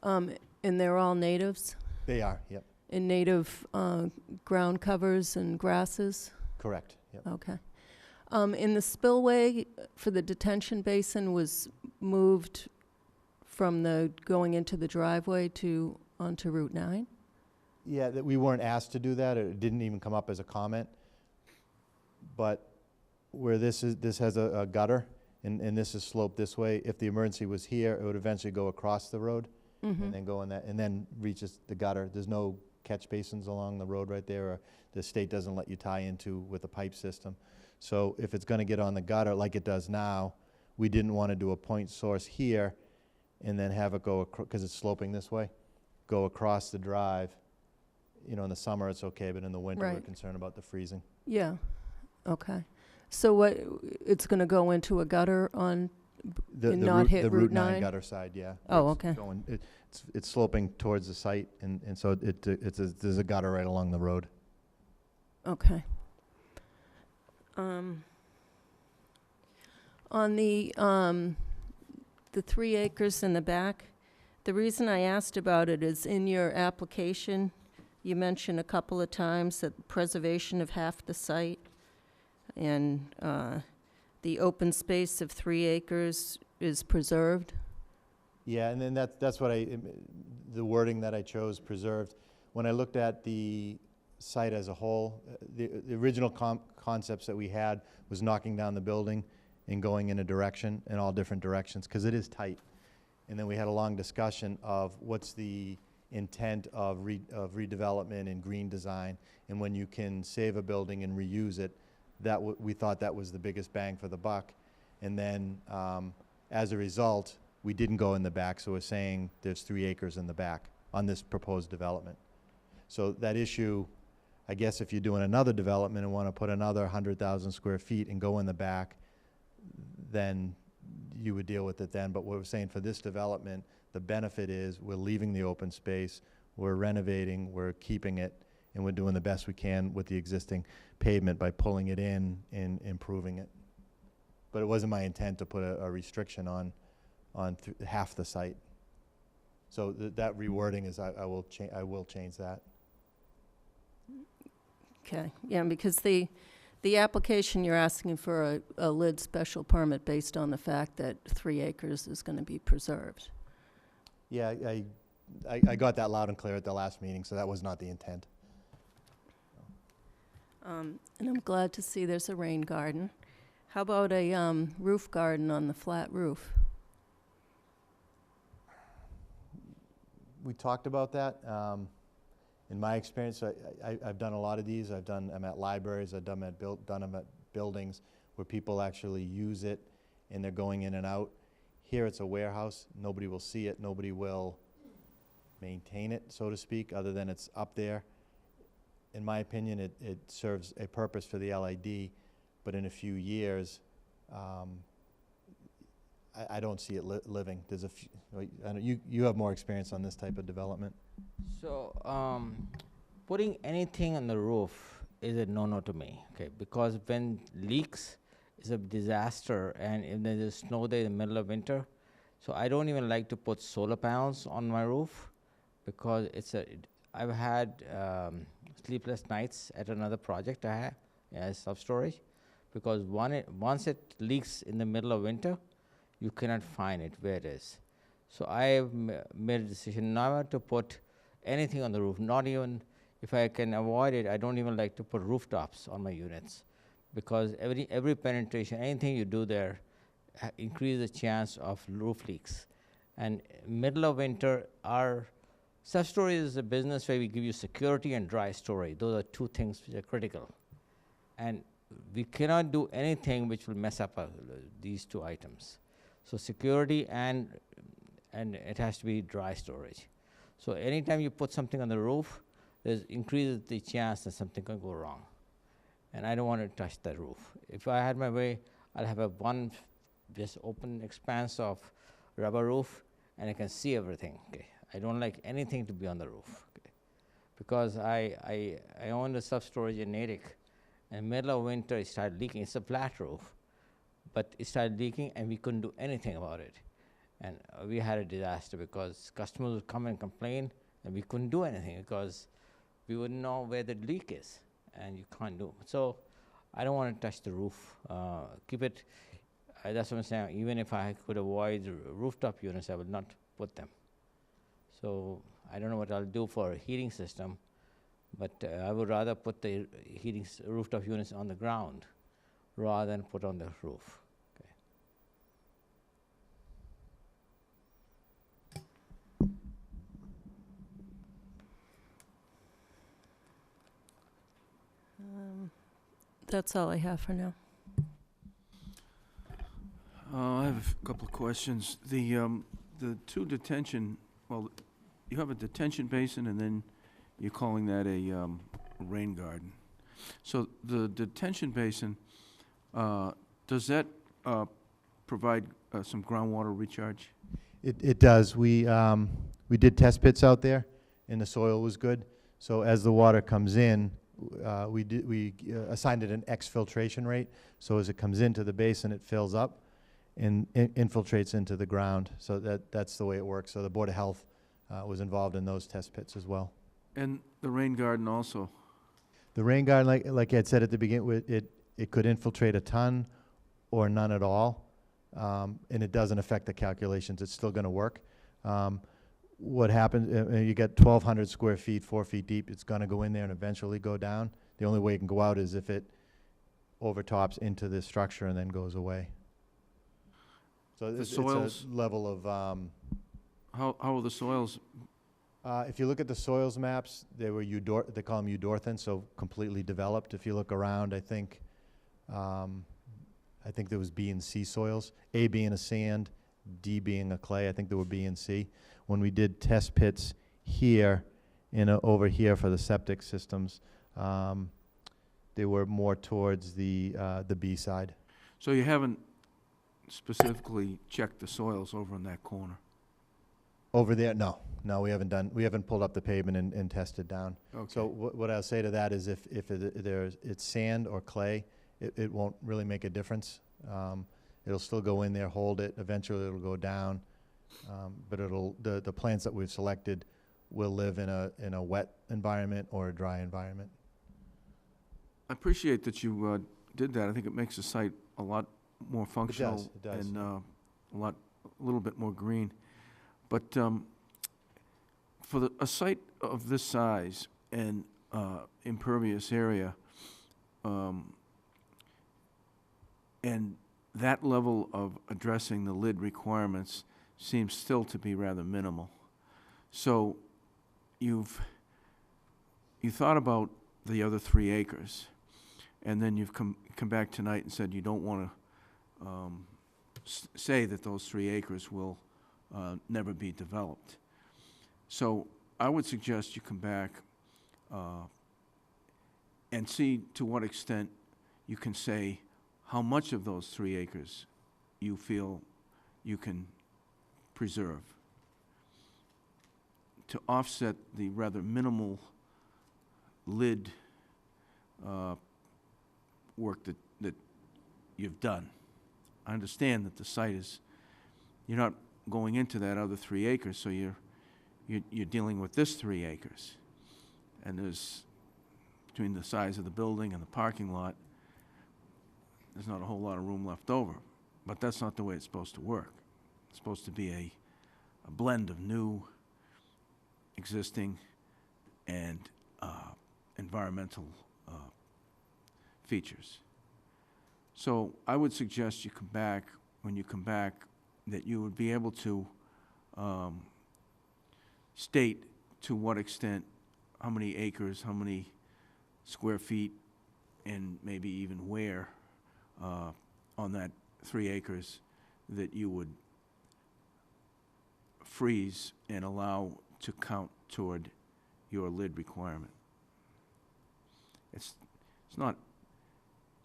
And they're all natives? They are, yep, And native ground covers and grasses? correct, yep. Okay. And the spillway for the detention basin was moved from the going into the driveway to onto Route 9? Yeah, that we weren't asked to do that, it didn't even come up as a comment. But where this has a gutter, and this is sloped this way, if the emergency was here, it would eventually go across the road, and then go in that, and then reaches the gutter. There's no catch basins along the road right there, or the state doesn't let you tie into with a pipe system. So if it's gonna get on the gutter like it does now, we didn't wanna do a point source here, and then have it go, because it's sloping this way, go across the drive. You know, in the summer it's okay, but in the winter we're Right. concerned about the freezing. Yeah, okay. So what, it's going to go into a gutter on, And not hit The Route Route 9 9? gutter side, yeah. Oh, It's okay. going- It's sloping towards the site, and so there's a gutter right along the road. okay. On the 3 acres in the back, the reason I asked about it is in your application, you mentioned a couple of times that preservation of half the site and the open space of 3 acres is preserved. Yeah, and then that's what the wording that I chose, preserved. When I looked at the site as a whole, the original concepts that we had was knocking down the building and going in a direction, in all different directions, because it is tight. And then we had a long discussion of what's the intent of redevelopment and green design, and when you can save a building and reuse it, we thought that was the biggest bang for the buck. And then, as a result, we didn't go in the back, so we're saying there's 3 acres in the back on this proposed development. So that issue, I guess if you're doing another development and want to put another 100,000 square feet and go in the back, then you would deal with it then. But what we're saying for this development, the benefit is we're leaving the open space, we're renovating, we're keeping it, and we're doing the best we can with the existing pavement by pulling it in and improving it. But it wasn't my intent to put a restriction on half the site. So that rewording is, I will change that. Okay, yeah, because the application, you're asking for a lid special permit based on the fact that 3 acres is going to be preserved. Yeah, I got that loud and clear at the last meeting, so that was not the intent. And I'm glad to see there's a rain garden. How about a roof garden on the flat roof? We talked about that. In my experience, I've done a lot of these. I'm at libraries, I've done them at buildings where people actually use it and they're going in and out. Here it's a warehouse, nobody will see it, nobody will maintain it, so to speak, other than it's up there. In my opinion, it serves a purpose for the LID, but in a few years, I don't see it living. There's a few, I know you have more experience on this type of development. So, putting anything on the roof is a no-no to me, okay? Because when leaks is a disaster, and if there's a snow day in the middle of winter, so I don't even like to put solar panels on my roof because I've had sleepless nights at another project I have as self-storage, because once it leaks in the middle of winter, you cannot find it where it is. So I have made a decision never to put anything on the roof, not even if I can avoid it. I don't even like to put rooftops on my units, because every penetration, anything you do there increases the chance of roof leaks. And middle of winter, our self-storage is a business where we give you security and dry storage. Those are two things which are critical. And we cannot do anything which will mess up these two items. So security and it has to be dry storage. So anytime you put something on the roof, there's increases the chance that something can go wrong. and I don't want to touch the roof. If I had my way, I'll have a just open expanse of rubber roof, and I can see everything. Okay, I don't like anything to be on the roof. Okay? Because I own a self-storage in Natick, and middle of winter it started leaking. It's a flat roof, but it started leaking, and we couldn't do anything about it. And we had a disaster because customers would come and complain, and we couldn't do anything because we wouldn't know where the leak is, and you can't do. So I don't want to touch the roof. Keep it. That's what I'm saying. Even if I could avoid rooftop units, I would not put them. So I don't know what I'll do for a heating system, but I would rather put the rooftop units on the ground rather than put on the roof. Okay. That's all I have for now. I have a couple of questions. The two detention, well, you have a detention basin, and then you're calling that a rain garden. So the detention basin, does that provide some groundwater recharge? It does. We did test pits out there, and the soil was good. So as the water comes in, we assigned it an exfiltration rate. So as it comes into the basin, it fills up and infiltrates into the ground. So that's the way it works. So the Board of Health was involved in those test pits as well. And the rain garden also? The rain garden, like I had said at the beginning, it could infiltrate a ton or none at all, and it doesn't affect the calculations. It's still going to work. What happens, you get 1,200 square feet, 4 feet deep. It's going to go in there and eventually go down. The only way it can go out is if it overtops into the structure and then goes away. So The it's soils? a level of, How are the soils? if you look at the soils maps, they call them eudorthans, so completely developed. If you look around, I think there was B and C soils, A being a sand, D being a clay. I think there were B and C. When we did test pits here, over here for the septic systems, they were more towards the B side. So you haven't specifically checked the soils over in that corner? Over there, no, we haven't pulled up the pavement and tested down. Okay. So what I'll say to that is if it's sand or clay, it won't really make a difference. It'll still go in there, hold it, eventually it'll go down. But the plants that we've selected will live in a wet environment or a dry environment. I appreciate that you did that. I think it makes the site a lot more functional. It does. And a little bit more green. But for a site of this size and impervious area, and that level of addressing the lid requirements seems still to be rather minimal. So you thought about the other 3 acres, and then you've come back tonight and said you don't want to say that those 3 acres will never be developed. So I would suggest you come back and see to what extent you can say how much of those 3 acres you feel you can preserve to offset the rather minimal lid work that you've done. I understand that the site is, you're not going into that other 3 acres, so you're dealing with this 3 acres. And there's, between the size of the building and the parking lot, there's not a whole lot of room left over. But that's not the way it's supposed to work. It's supposed to be a blend of new, existing, and environmental features. So I would suggest you come back, when you come back, that you would be able to state to what extent, how many acres, how many square feet, and maybe even where on that 3 acres that you would freeze and allow to count toward your lid requirement. It's not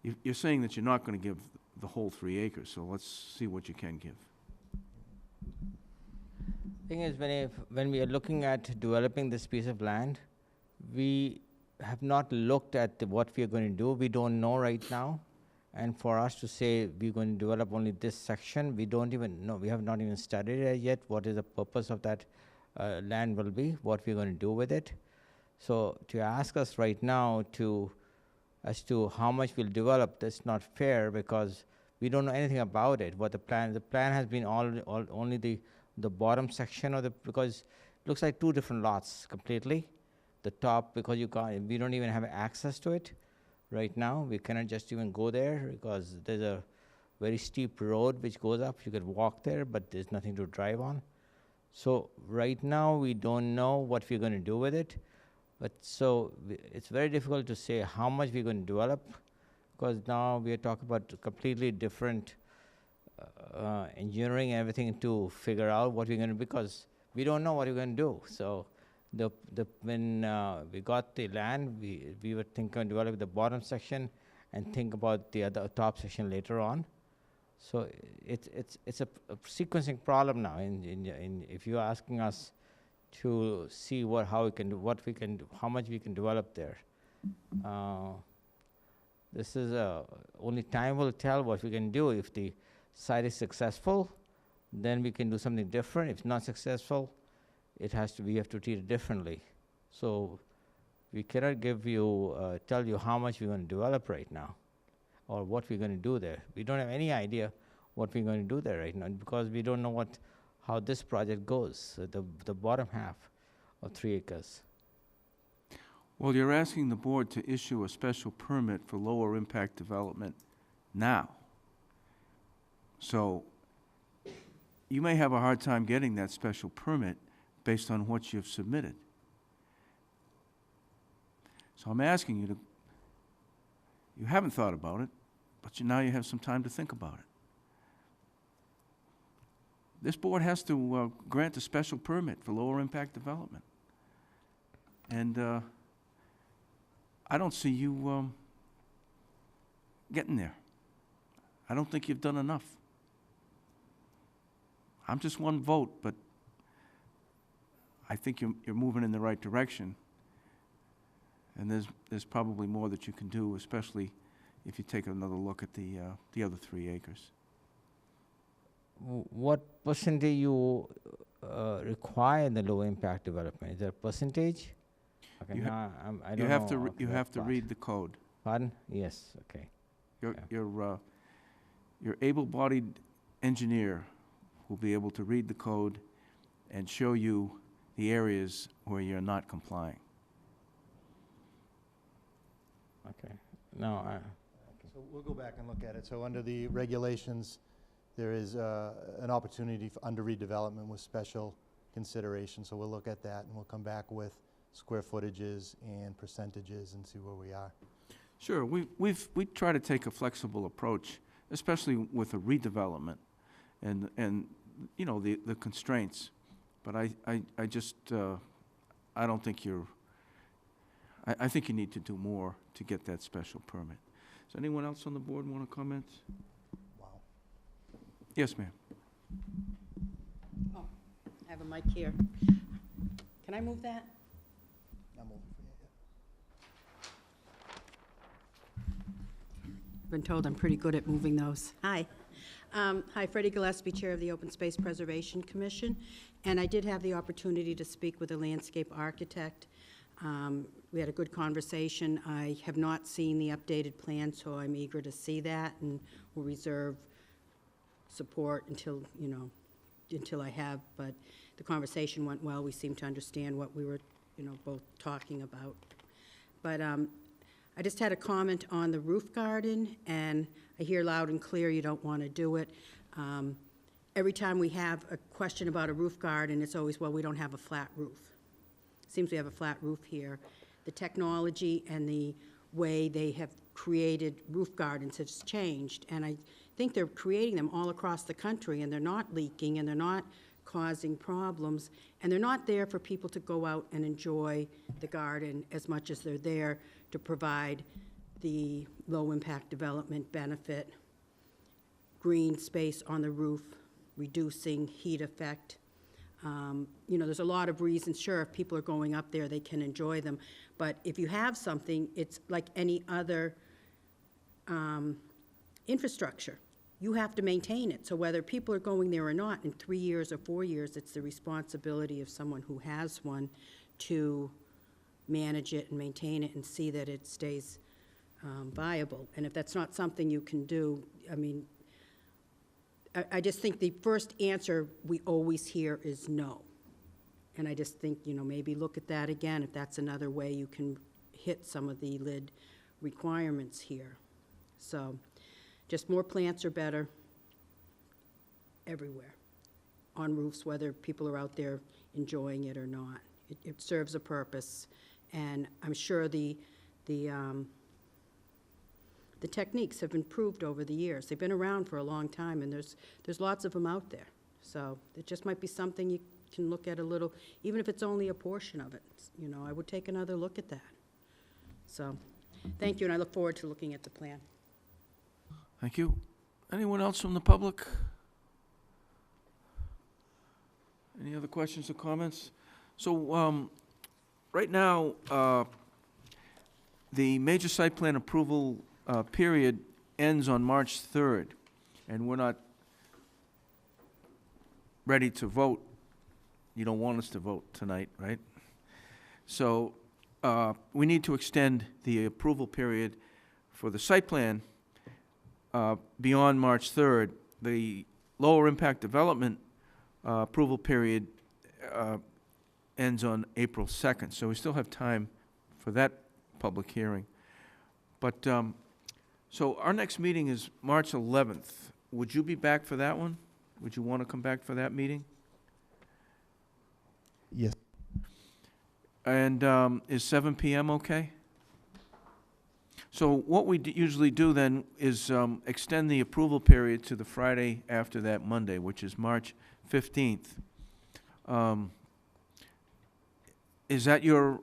You're saying that you're not gonna give the whole 3 acres, so let's see what you can give. Thing is, when we are looking at developing this piece of land, we have not looked at what we are going to do. We don't know right now. And for us to say we're going to develop only this section, we don't even know. We have not even studied it yet. What is the purpose of that land will be, what we're going to do with it. So to ask us right now as to how much we'll develop, that's not fair because we don't know anything about it. What the plan has been only the bottom section of because it looks like 2 different lots completely. The top, because we don't even have access to it right now. We cannot just even go there because there's a very steep road which goes up. You could walk there, but there's nothing to drive on. So right now we don't know what we're going to do with it. But so it's very difficult to say how much we're going to develop because now we are talking about completely different engineering and everything to figure out what we're going to, because we don't know what we're going to do. So when we got the land, we were thinking of developing the bottom section and think about the other top section later on. So it's a sequencing problem now. If you're asking us to see how we can do, how much we can develop there. This is only time will tell what we can do. If the site is successful, then we can do something different. If not successful, we have to treat it differently. So we cannot tell you how much we're going to develop right now or what we're going to do there. We don't have any idea what we're going to do there right now because we don't know how this project goes, the bottom half of 3 acres. Well, you're asking the board to issue a special permit for lower impact development now. So you may have a hard time getting that special permit based on what you've submitted. So I'm asking you you haven't thought about it, but now you have some time to think about it. This board has to grant a special permit for lower impact development. And I don't see you getting there. I don't think you've done enough. I'm just one vote, but I think you're moving in the right direction. And there's probably more that you can do, especially if you take another look at the other 3 acres. What percentage you require in the low impact development? Is there a percentage? Okay, You now I don't You have know. to you have to read the code. Pardon? Yes. Okay. Your able-bodied engineer will be able to read the code and show you the areas where you're not complying. Okay. No. So we'll go back and look at it. So under the regulations, there is an opportunity for under redevelopment with special consideration. So we'll look at that and we'll come back with square footages and percentages and see where we are. Sure, we try to take a flexible approach, especially with a redevelopment and you know, the constraints. But I just, I don't think I think you need to do more to get that special permit. Does anyone else on the board want to comment? Wow. Yes, ma'am. Oh, I have a mic here. Can I move that? I'm over for you. Been told I'm pretty good at moving those. Hi. Hi, Freddie Gillespie, Chair of the Open Space Preservation Commission, and I did have the opportunity to speak with a landscape architect. We had a good conversation. I have not seen the updated plan, so I'm eager to see that, and will reserve support until I have, but the conversation went well. We seemed to understand what we were, both talking about. But I just had a comment on the roof garden, and I hear loud and clear you don't want to do it. Every time we have a question about a roof garden, it's always, well, we don't have a flat roof. Seems we have a flat roof here. The technology and the way they have created roof gardens has changed, and I think they're creating them all across the country, and they're not leaking, and they're not causing problems, and they're not there for people to go out and enjoy the garden as much as they're there to provide the low-impact development benefit, green space on the roof, reducing heat effect. You know, there's a lot of reasons. Sure, if people are going up there, they can enjoy them. But if you have something, it's like any other infrastructure. You have to maintain it. So whether people are going there or not, in 3 years or 4 years, it's the responsibility of someone who has one to manage it and maintain it and see that it stays viable. And if that's not something you can do, I mean, I just think the first answer we always hear is no. And I just think, you know, maybe look at that again, if that's another way you can hit some of the lid requirements here. So, just more plants are better everywhere, on roofs, whether people are out there enjoying it or not. It serves a purpose, and I'm sure the techniques have improved over the years. They've been around for a long time, and there's lots of them out there. So it just might be something you can look at a little, even if it's only a portion of it. You know, I would take another look at that. So, thank you, and I look forward to looking at the plan. Thank you. Anyone else from the public? Any other questions or comments? So, right now, the major site plan approval period ends on March 3rd, and we're not ready to vote. You don't want us to vote tonight, right? So, we need to extend the approval period for the site plan beyond March 3rd. The lower impact development approval period ends on April 2nd, so we still have time for that public hearing. But, so our next meeting is March 11th. Would you be back for that one? Would you want to come back for that meeting? Yes. And is 7 PM okay? So what we usually do then is extend the approval period to the Friday after that Monday, which is March 15th. Is that your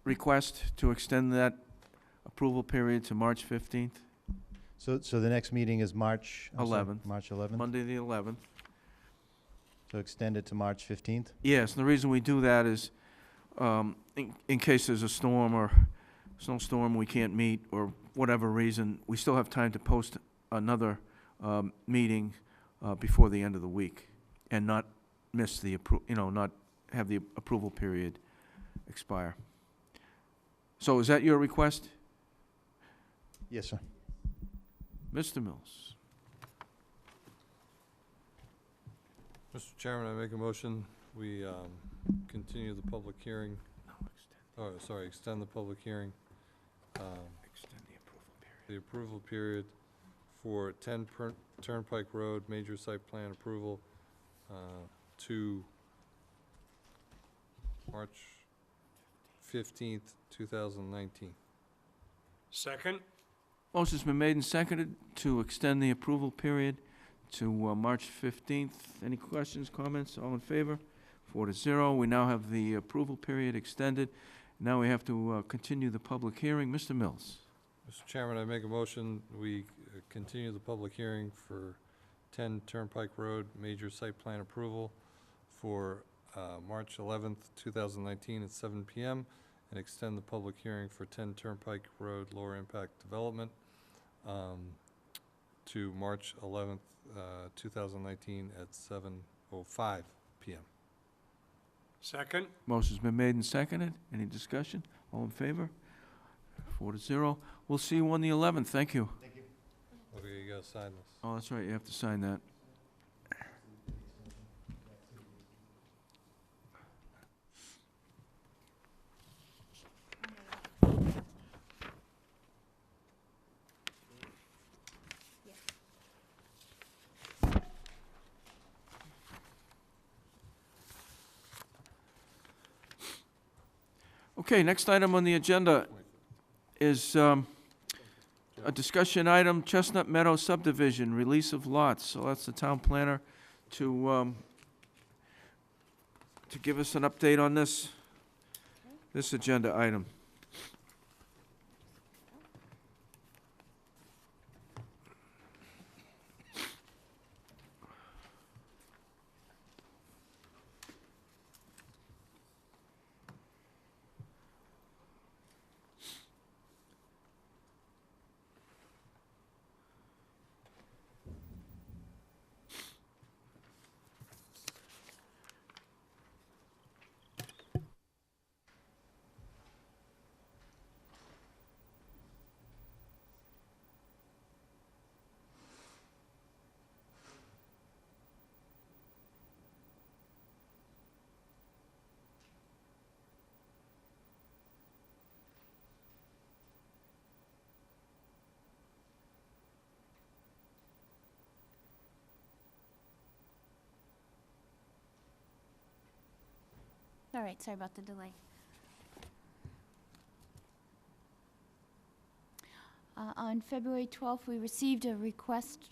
request, to extend that approval period to March 15th? So the next meeting is March? I'm sorry, 11th. March 11th? Monday the 11th? So extend it to March 15th? Yes, and the reason we do that is in case there's a storm or snowstorm, we can't meet, or whatever reason, we still have time to post another meeting before the end of the week and not miss the, not have the approval period expire. So is that your request? Yes, sir. Mr. Mills? Mr. Chairman, I make a motion, we continue the public hearing, extend the public hearing, Extend the approval period. the approval period for 10 Turnpike Road, major site plan approval, to March 15th, 2019. Second? Motion's been made and seconded to extend the approval period to March 15th. Any questions, comments? All in favor? 4-0. We now have the approval period extended. Now we have to continue the public hearing. Mr. Mills? Mr. Chairman, I make a motion, we continue the public hearing for 10 Turnpike Road, major site plan approval for March 11th, 2019 at 7 PM, and extend the public hearing for 10 Turnpike Road, lower impact development, to March 11th, 2019 at 7:05 PM. Second? Motion's been made and seconded. Any discussion? All in favor? 4-0. We'll see you on the 11th. Thank you. Okay, you gotta sign this. Oh, that's right, you have to sign that. Okay, next item on the agenda is a discussion item, Chestnut Meadow subdivision, release of lots. So that's the town planner to give us an update on this agenda item. All right, sorry about the delay. On February 12th, we received a request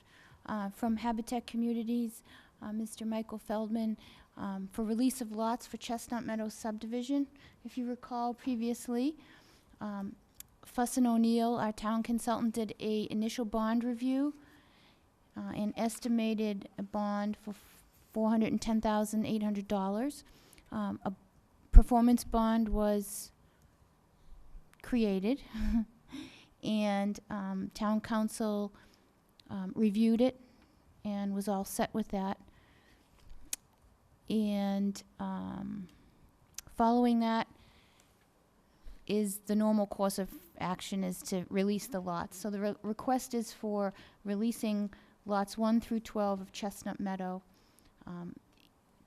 from Habitat Communities, Mr. Michael Feldman, for release of lots for Chestnut Meadows subdivision. If you recall previously, Fuss and O'Neill, our town consultant, did a initial bond review and estimated a bond for $410,800. A performance bond was created, and town council reviewed it and was all set with that. And following that is the normal course of action, is to release the lots. So the request is for releasing lots 1 through 12 of Chestnut Meadow.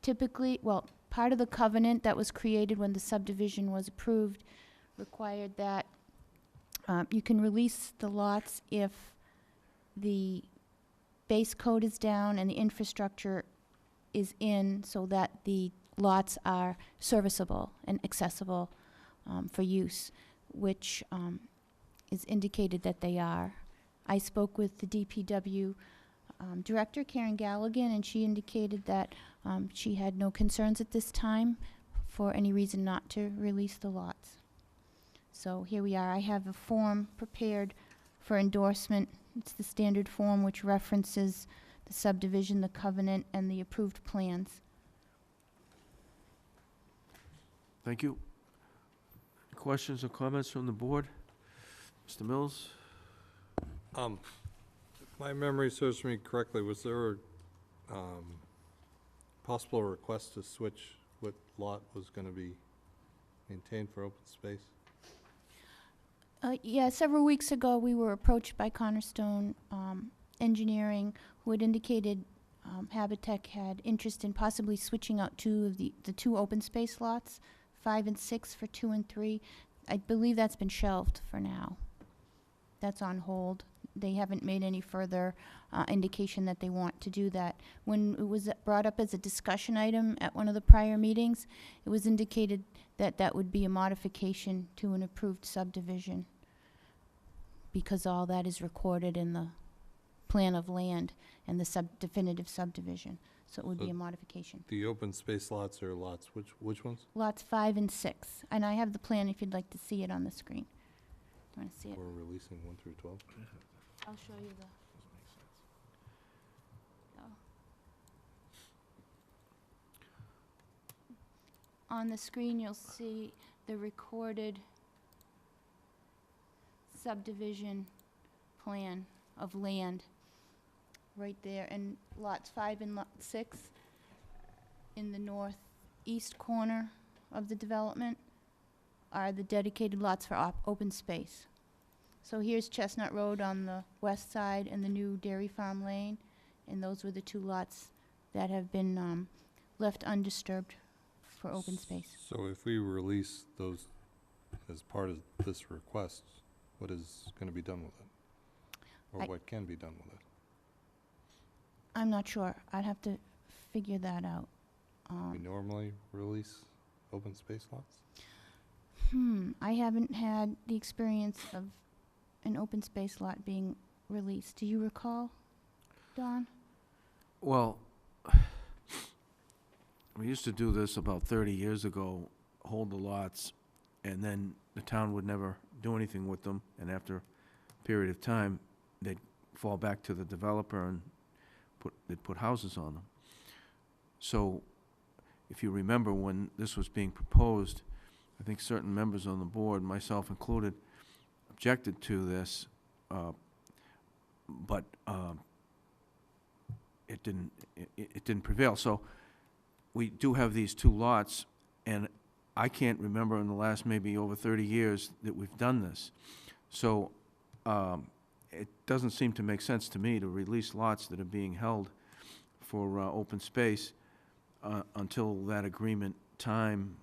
Typically, well, part of the covenant that was created when the subdivision was approved required that you can release the lots if the base code is down and the infrastructure is in, so that the lots are serviceable and accessible for use, which is indicated that they are. I spoke with the DPW director, Karen Galligan, and she indicated that she had no concerns at this time for any reason not to release the lots. So here we are. I have a form prepared for endorsement. It's the standard form which references the subdivision, the covenant, and the approved plans. Thank you. Questions or comments from the board? Mr. Mills? If my memory serves me correctly, was there a possible request to switch what lot was going to be maintained for open space? Yeah, several weeks ago, we were approached by Cornerstone Engineering, who had indicated Habitat had interest in possibly switching out two of the two open space lots, 5 and 6 for 2 and 3. I believe that's been shelved for now. That's on hold. They haven't made any further indication that they want to do that. When it was brought up as a discussion item at one of the prior meetings, it was indicated that that would be a modification to an approved subdivision, because all that is recorded in the plan of land and the definitive subdivision. So it would be So a modification. The open space lots are lots, which ones? Lots 5 and 6. And I have the plan if you'd like to see it on the screen. Want to see it? We're releasing 1 through 12? I'll show you the. On the screen, you'll see the recorded subdivision plan of land right there. And lots 5 and 6 in the northeast corner of the development are the dedicated lots for open space. So here's Chestnut Road on the west side and the new Dairy Farm Lane, and those were the 2 lots that have been left undisturbed for open space. So if we release those as part of this request, what is going to be done with it? Or what can be done with it? I'm not sure. I'd have to figure that out. We normally release open space lots? I haven't had the experience of an open space lot being released. Do you recall, Don? Well, we used to do this about 30 years ago, hold the lots, and then the town would never do anything with them, and after a period of time, they'd fall back to the developer and they'd put houses on them. So, if you remember when this was being proposed, I think certain members on the board, myself included, objected to this, but it didn't prevail. So we do have these 2 lots, and I can't remember in the last maybe over 30 years that we've done this. So it doesn't seem to make sense to me to release lots that are being held for open space until that agreement time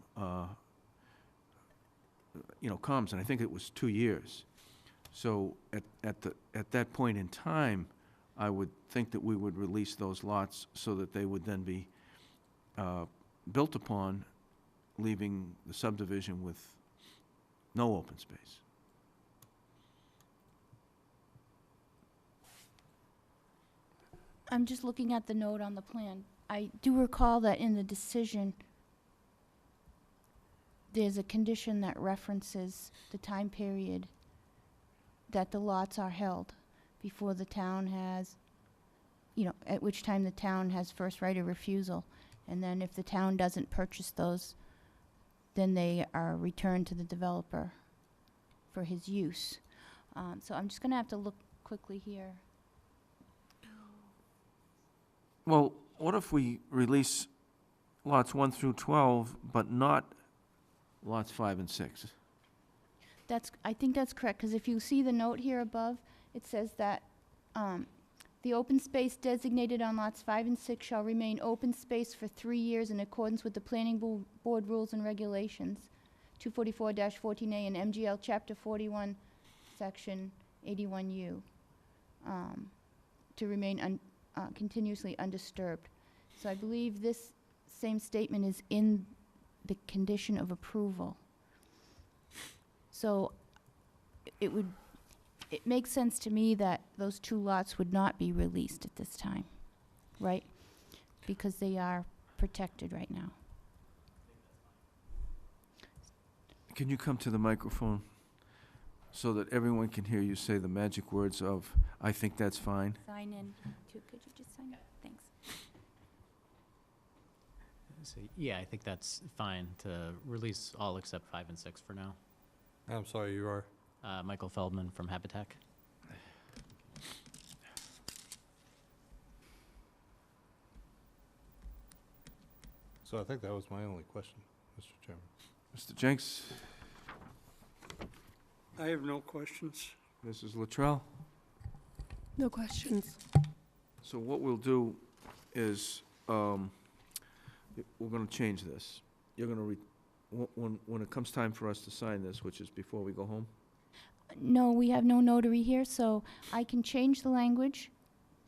comes, and I think it was 2 years. So at that point in time, I would think that we would release those lots so that they would then be built upon leaving the subdivision with no open space. I'm just looking at the note on the plan. I do recall that in the decision, there's a condition that references the time period that the lots are held before the town has, at which time the town has first right of refusal. And then if the town doesn't purchase those, then they are returned to the developer for his use. So I'm just gonna have to look quickly here. Well, what if we release lots 1 through 12, but not lots 5 and 6? I think that's correct, because if you see the note here above, it says that the open space designated on lots 5 and 6 shall remain open space for 3 years in accordance with the planning board rules and regulations, 244-14A and MGL Chapter 41, Section 81U, to remain continuously undisturbed. So I believe this same statement is in the condition of approval. So it makes sense to me that those 2 lots would not be released at this time, right? Because they are protected right now. Can you come to the microphone so that everyone can hear you say the magic words of, "I think that's fine"? Sign in. Could you just sign it? Thanks. So, yeah, I think that's fine to release all except 5 and 6 for now. I'm sorry, you are? Michael Feldman from Habitat. So I think that was my only question, Mr. Chairman. Mr. Jenks, I have no questions. Mrs. Luttrell? No questions. So what we'll do is, we're gonna change this. You're gonna when it comes time for us to sign this, which is before we go home? No, we have no notary here, so I can change the language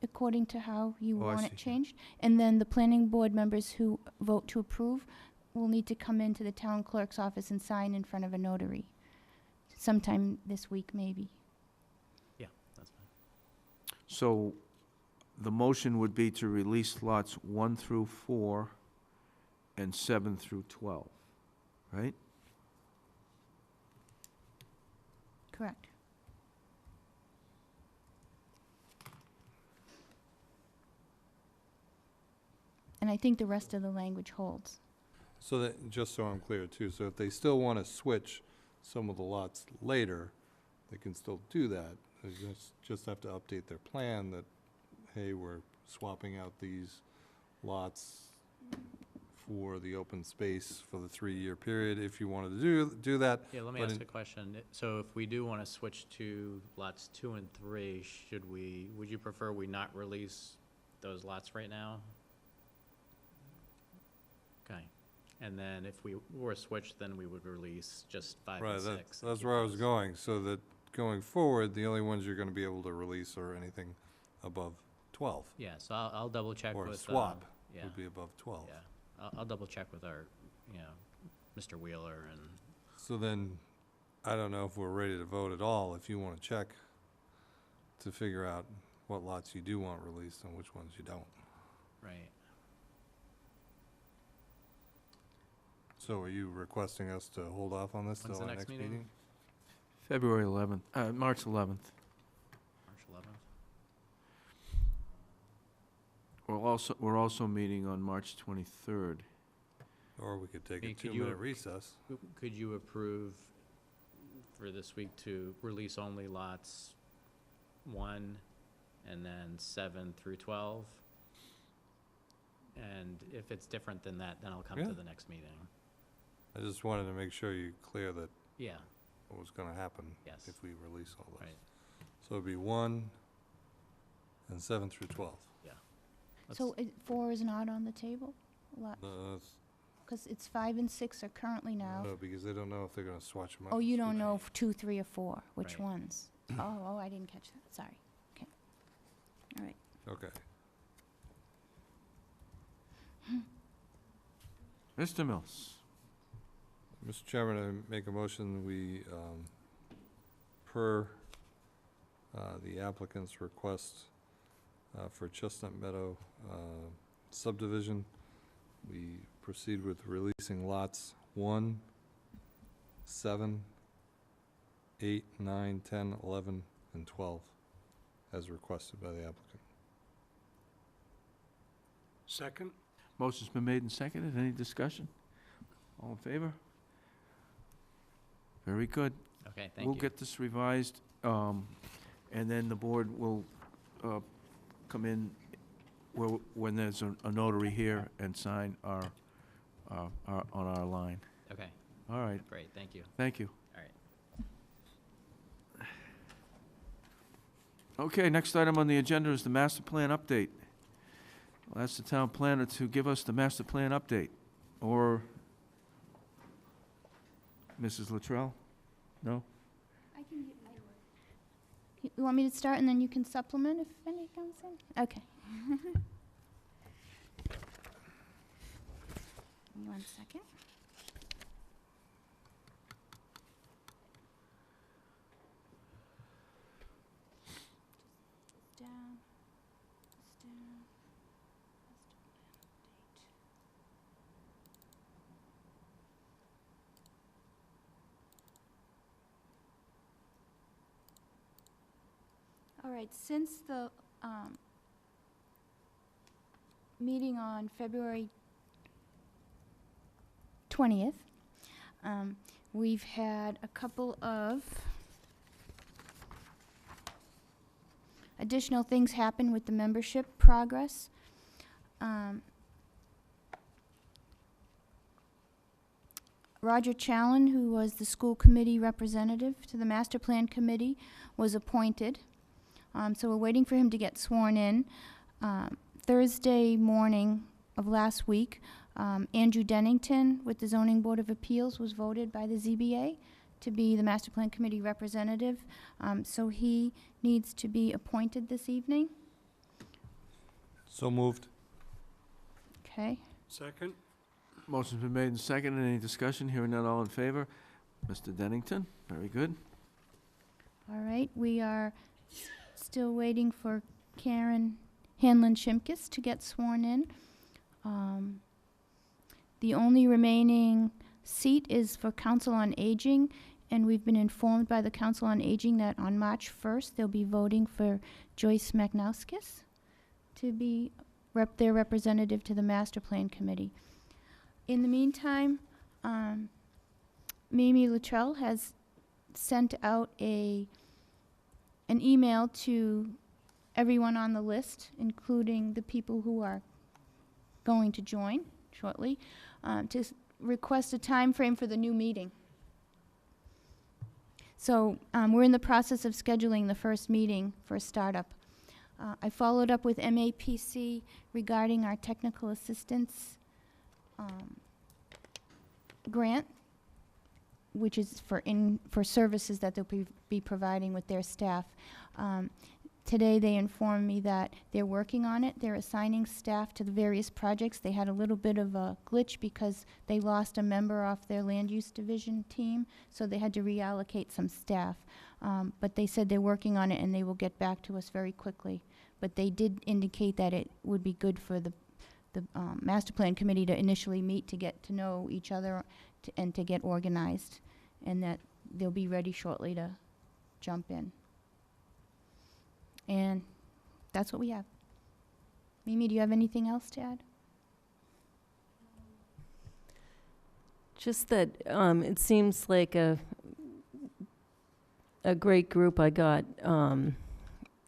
according to how you Oh, I want see. it changed. And then the planning board members who vote to approve will need to come into the town clerk's office and sign in front of a notary sometime this week, maybe. Yeah, that's fine. So the motion would be to release lots 1 through 4 and 7 through 12, right? Correct. And I think the rest of the language holds. So that, just so I'm clear too, so if they still want to switch some of the lots later, they can still do that. They just have to update their plan that, hey, we're swapping out these lots for the open space for the 3-year period, if you wanted to do that. Yeah, let me But ask in- a question. So if we do want to switch to lots 2 and 3, would you prefer we not release those lots right now? Okay. And then if we were switched, then we would release just 5 Right, and 6. and that's keep where I was those. going, so that going forward, the only ones you're going to be able to release are anything above 12. Yeah, so I'll double check Or with. swap Yeah, would be above 12. yeah. I'll double check with our, Mr. Wheeler and, So then, I don't know if we're ready to vote at all, if you want to check to figure out what lots you do want released and which ones you don't. right. So are you requesting us to hold off on this When's till the our next next meeting? meeting? February 11th, March 11th. March 11th? We're also meeting on March 23rd. Or we could take a Hey, could you- 2-minute recess. Could you approve for this week to release only lots 1 and then 7 through 12? And if it's different than that, then I'll come Yeah. to the next meeting. I just wanted to make sure you clear that Yeah, what was going to happen yes, if we release all those. right. So it'd be 1 and 7 through 12. So 4 is not on the table? That's- Because it's 5 and 6 are currently now. No, because they don't know if they're going to swatch them out. Oh, you don't know if 2, 3, or 4, which Right. ones? Oh, I didn't catch that, sorry. Okay. All right. Okay. Mr. Mills? Mr. Chairman, I make a motion, we, per the applicant's request for Chestnut Meadow subdivision, we proceed with releasing lots 1, 7, 8, 9, 10, 11, and 12, as requested by the applicant. Second? Motion's been made and seconded. Any discussion? All in favor? Very good. Okay, thank We'll you. get this revised, and then the board will come in when there's a notary here and sign on our line. Okay, All right, great, thank you. thank you. All right. Okay, next item on the agenda is the master plan update. I'll ask the town planner to give us the master plan update, or Mrs. Luttrell? No? You want me to start and then you can supplement if any comes in? Okay. Give me 1 second. Down. Down. All right, since the meeting on February 20th, we've had a couple of additional things happen with the membership progress. Roger Challen, who was the school committee representative to the master plan committee, was appointed. So we're waiting for him to get sworn in. Thursday morning of last week, Andrew Dennington with the Zoning Board of Appeals was voted by the ZBA to be the master plan committee representative. So he needs to be appointed this evening. So moved. Okay. Second? Motion's been made and seconded. Any discussion? Hearing none, all in favor? Mr. Dennington, very good. All right, we are still waiting for Karen Hanlon-Shimkus to get sworn in. The only remaining seat is for Council on Aging, and we've been informed by the Council on Aging that on March 1st, they'll be voting for Joyce Magnauskis to be their representative to the Master Plan Committee. In the meantime, Mimi Luttrell has sent out an email to everyone on the list, including the people who are going to join shortly, to request a time frame for the new meeting. So we're in the process of scheduling the first meeting for a startup. I followed up with MAPC regarding our technical assistance grant, which is for services that they'll be providing with their staff. Today they informed me that they're working on it. They're assigning staff to the various projects. They had a little bit of a glitch because they lost a member off their land use division team, so they had to reallocate some staff. But they said they're working on it and they will get back to us very quickly. But they did indicate that it would be good for the Master Plan Committee to initially meet to get to know each other and to get organized, and that they'll be ready shortly to jump in. And that's what we have. Mimi, do you have anything else to add? Just that it seems like a great group. I got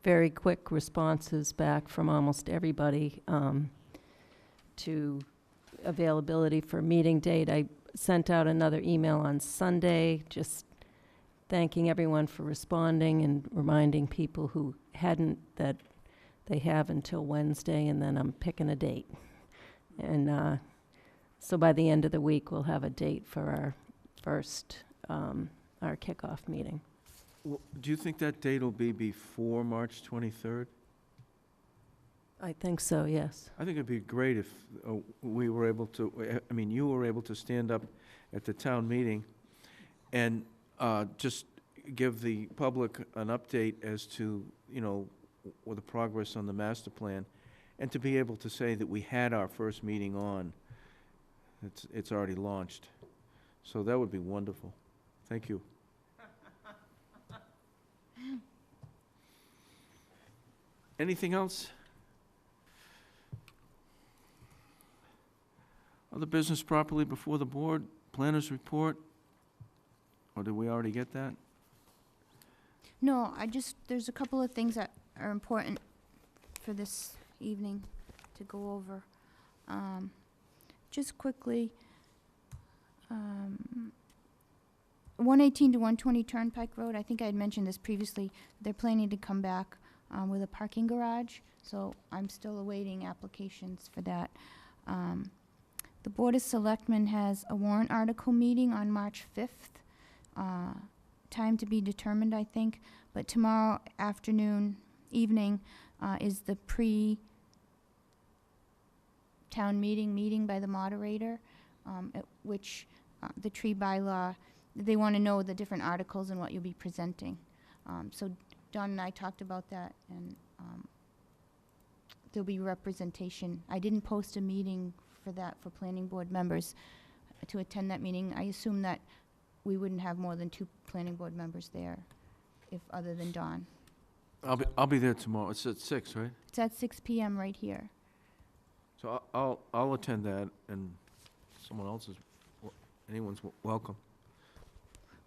very quick responses back from almost everybody to availability for meeting date. I sent out another email on Sunday just thanking everyone for responding and reminding people who hadn't that they have until Wednesday, and then I'm picking a date. And so by the end of the week, we'll have a date for our first, our kickoff meeting. Do you think that date will be before March 23rd? I think so, yes. I think it'd be great if we were able to, I mean, you were able to stand up at the town meeting and just give the public an update as to, you know, with the progress on the master plan, and to be able to say that we had our first meeting on. It's already launched. So that would be wonderful. Thank you. Anything else? Other business properly before the board, planners report? Or did we already get that? No, there's a couple of things that are important for this evening to go over. Just quickly, 118 to 120 Turnpike Road, I think I had mentioned this previously, they're planning to come back with a parking garage, so I'm still awaiting applications for that. The Board of Selectmen has a warrant article meeting on March 5th, time to be determined, I think, but tomorrow evening, is the pre-town meeting by the moderator, at which the tree bylaw, they want to know the different articles and what you'll be presenting. So Don and I talked about that, and there'll be representation. I didn't post a meeting for that for planning board members to attend that meeting. I assume that we wouldn't have more than 2 planning board members there, if other than Don. I'll be there tomorrow. It's at 6, right? It's at 6 p.m. right here. So I'll attend that, and someone else is, anyone's welcome.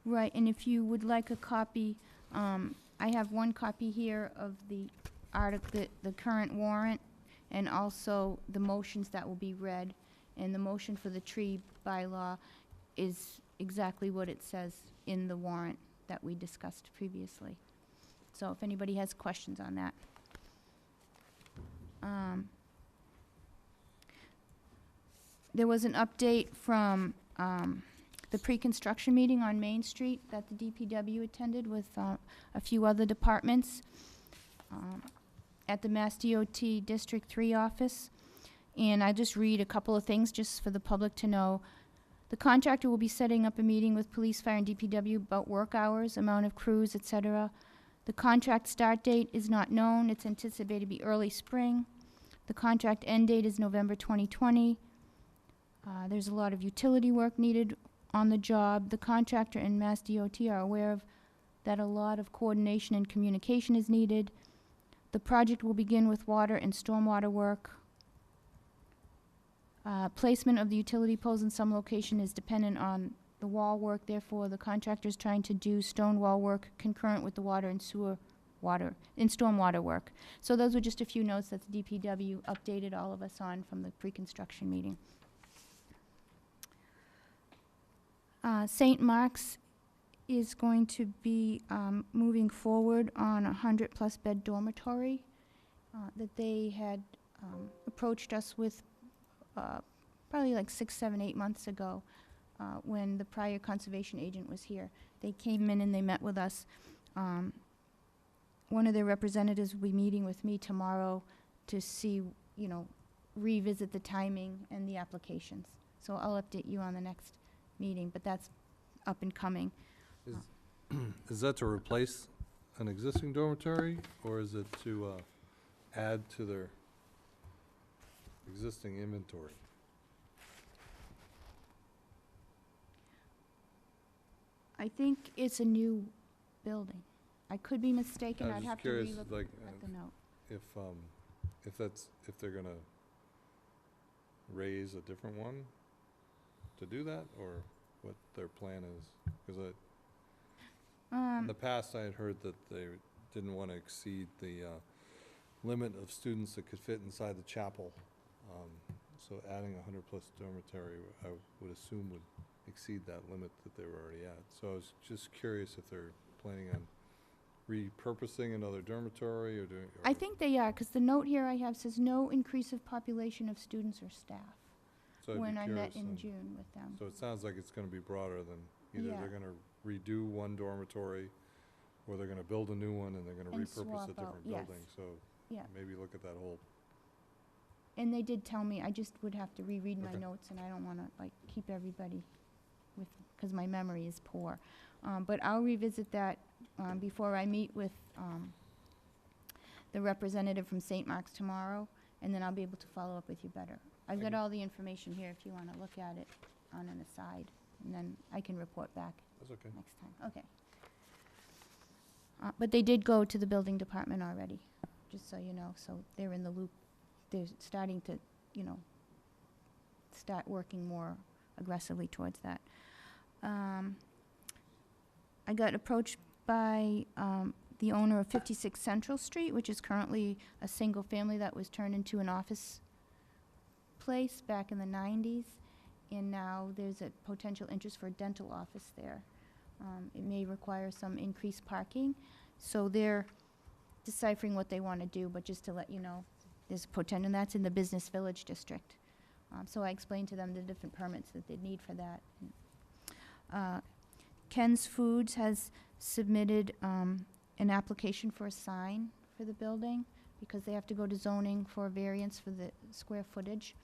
Right, and if you would like a copy, I have one copy here of the the current warrant, and also the motions that will be read. And the motion for the tree bylaw is exactly what it says in the warrant that we discussed previously. So if anybody has questions on that. There was an update from the pre-construction meeting on Main Street that the DPW attended with a few other departments at the Mass DOT District 3 office. And I just read a couple of things just for the public to know. The contractor will be setting up a meeting with police, fire, and DPW about work hours, amount of crews, etc. The contract start date is not known. It's anticipated to be early spring. The contract end date is November 2020. There's a lot of utility work needed on the job. The contractor and Mass DOT are aware of that a lot of coordination and communication is needed. The project will begin with water and stormwater work. Placement of the utility poles in some location is dependent on the wall work. Therefore, the contractor is trying to do stone wall work concurrent with the water and stormwater work. So those were just a few notes that the DPW updated all of us on from the pre-construction meeting. St. Mark's is going to be moving forward on a 100-plus bed dormitory that they had approached us with probably like 6, 7, 8 months ago when the prior conservation agent was here. They came in and they met with us. One of their representatives will be meeting with me tomorrow to see, revisit the timing and the applications. So I'll update you on the next meeting, but that's up and coming. Is that to replace an existing dormitory, or is it to add to their existing inventory? I think it's a new building. I could be mistaken. I was I'd just have to curious, relook like, at the note. if they're gonna raise a different one to do that, or what their plan is? Because in the past, I had heard that they didn't want to exceed the limit of students that could fit inside the chapel. So adding a 100-plus dormitory, I would assume would exceed that limit that they were already at. So I was just curious if they're planning on repurposing another dormitory or doing. I think they are, because the note here I have says no increase of population of students or staff So I'd be when I met curious in on- June with them. So it sounds like it's gonna be broader than, either Yeah. they're gonna redo one dormitory, or they're gonna build a new one and they're gonna And repurpose swap a different out, yes. building, so Yeah. maybe look at that whole And they did tell me, I just would have to reread my Okay. notes, and I don't wanna, like, keep everybody with, because my memory is poor. But I'll revisit that, before I meet with, the representative from St. Mark's tomorrow, and then I'll be able to follow up with you better. I've Thank got you. all the information here if you wanna look at it on an aside, and then I can report back That's okay. next time. Okay. But they did go to the building department already, just so you know, so they're in the loop. They're starting to, you know, start working more aggressively towards that. I got approached by the owner of 56 Central Street, which is currently a single family that was turned into an office place back in the 90s. And now there's a potential interest for a dental office there. It may require some increased parking, so they're deciphering what they want to do, but just to let you know, there's potential, and that's in the Business Village District. So I explained to them the different permits that they'd need for that. Ken's Foods has submitted an application for a sign for the building, because they have to go to zoning for a variance for the square footage.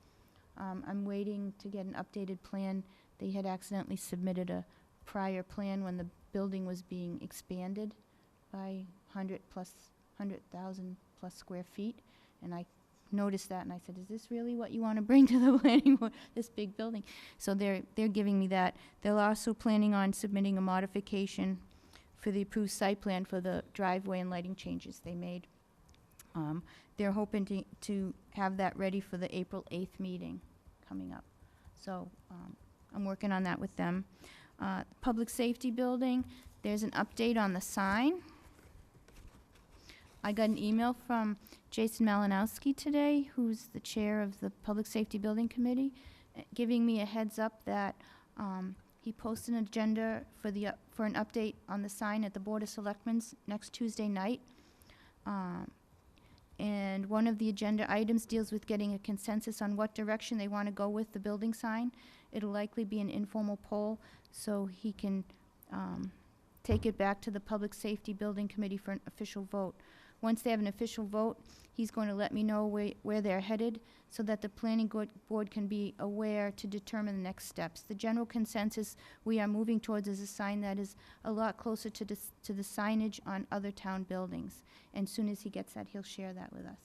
I'm waiting to get an updated plan. They had accidentally submitted a prior plan when the building was being expanded by 100,000 plus square feet. And I noticed that, and I said, is this really what you want to bring to the planning board, this big building? So they're giving me that. They're also planning on submitting a modification for the approved site plan for the driveway and lighting changes they made. They're hoping to have that ready for the April 8th meeting coming up. So I'm working on that with them. Public safety building, there's an update on the sign. I got an email from Jason Malinowski today, who's the chair of the Public Safety Building Committee, giving me a heads up that he posted an agenda for an update on the sign at the Board of Selectmen's next Tuesday night. And one of the agenda items deals with getting a consensus on what direction they want to go with the building sign. It'll likely be an informal poll, so he can take it back to the Public Safety Building Committee for an official vote. Once they have an official vote, he's going to let me know where they're headed, so that the planning board can be aware to determine the next steps. The general consensus we are moving towards is a sign that is a lot closer to the signage on other town buildings. And as soon as he gets that, he'll share that with us.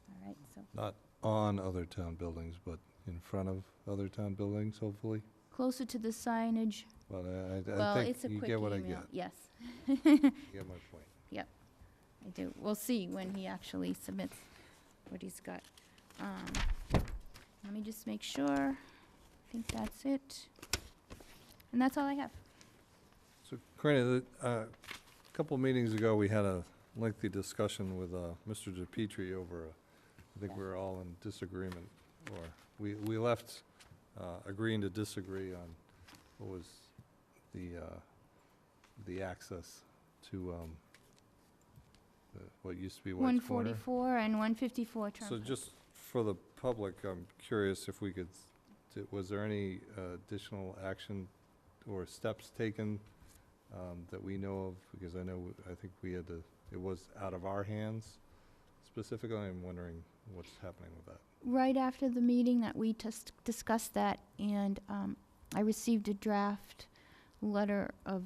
All right, so Not on other town buildings, but in front of other town buildings, hopefully. closer to the signage. But Well, I it's a think you quick get what I email. get. Yes, You get my point. I do. We'll see when he actually submits what he's got. Let me just make sure. I think that's it. And that's all I have. So, Karina, a couple of meetings ago, we had a lengthy discussion with Mr. DePietri over, I think we were all in disagreement, or we left agreeing to disagree on what was the access to what used to be White's Corner. 144 and 154 So Turnpike. just for the public, I'm curious if we could, was there any additional action or steps taken that we know of? Because I think we had to, it was out of our hands specifically. I'm wondering what's happening with that. Right after the meeting that we discussed that, and I received a draft letter of,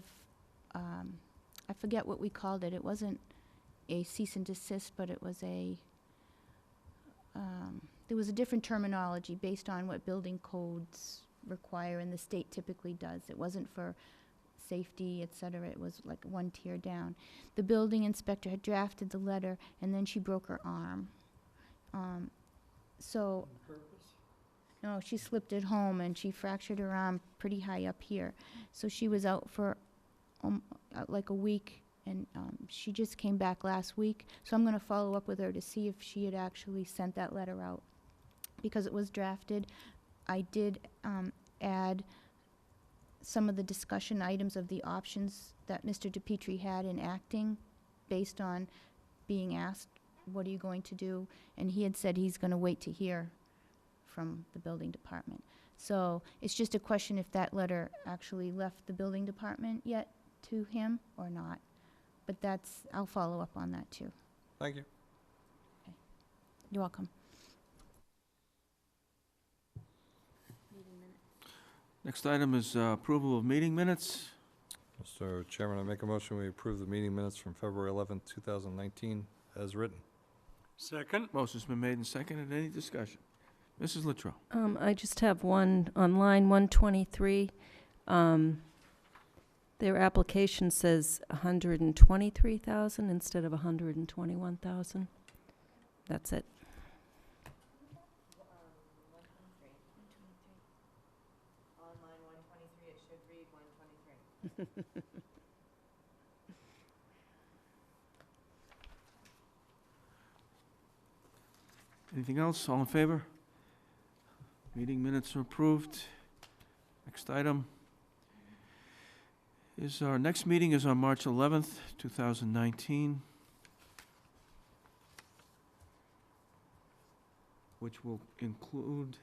I forget what we called it. It wasn't a cease and desist, but it was there was a different terminology based on what building codes require, and the state typically does. It wasn't for safety, et cetera. It was like one tier down. The building inspector had drafted the letter, and then she broke her arm. So, no, she slipped at home, and she fractured her arm pretty high up here. So she was out for like a week, and she just came back last week. So I'm going to follow up with her to see if she had actually sent that letter out, because it was drafted. I did add some of the discussion items of the options that Mr. DePietri had in acting based on being asked, what are you going to do? And he had said he's going to wait to hear from the building department. So it's just a question if that letter actually left the building department yet to him or not. But I'll follow up on that too. Thank you. You're welcome. Next item is approval of meeting minutes. Mr. Chairman, I make a motion, we approve the meeting minutes from February 11th, 2019, as written. Second? Motion's been made and seconded. Any discussion? Mrs. Luttrell. I just have one on line 123. Their application says 123,000 instead of 121,000. That's it. Anything else? All in favor? Meeting minutes are approved. Next item is our next meeting is on March 11th, 2019, which will include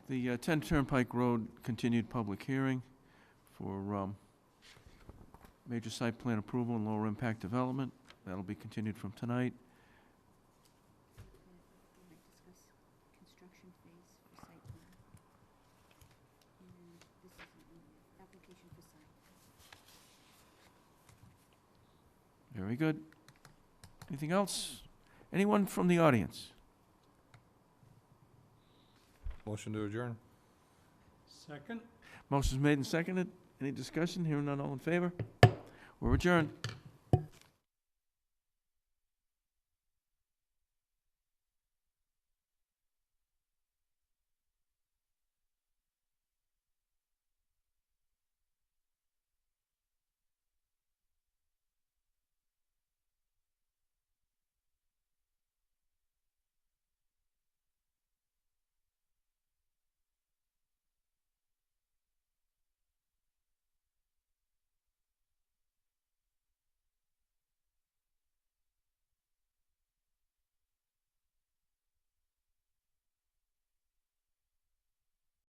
the 10 Turnpike Road continued public hearing for major site plan approval and lower impact development. That'll be continued from tonight. Construction phase for site plan. And this is an application for site. Very good. Anything else? Anyone from the audience? Motion to adjourn. Second? Motion's made and seconded. Any discussion? Hearing none, all in favor? We're adjourned.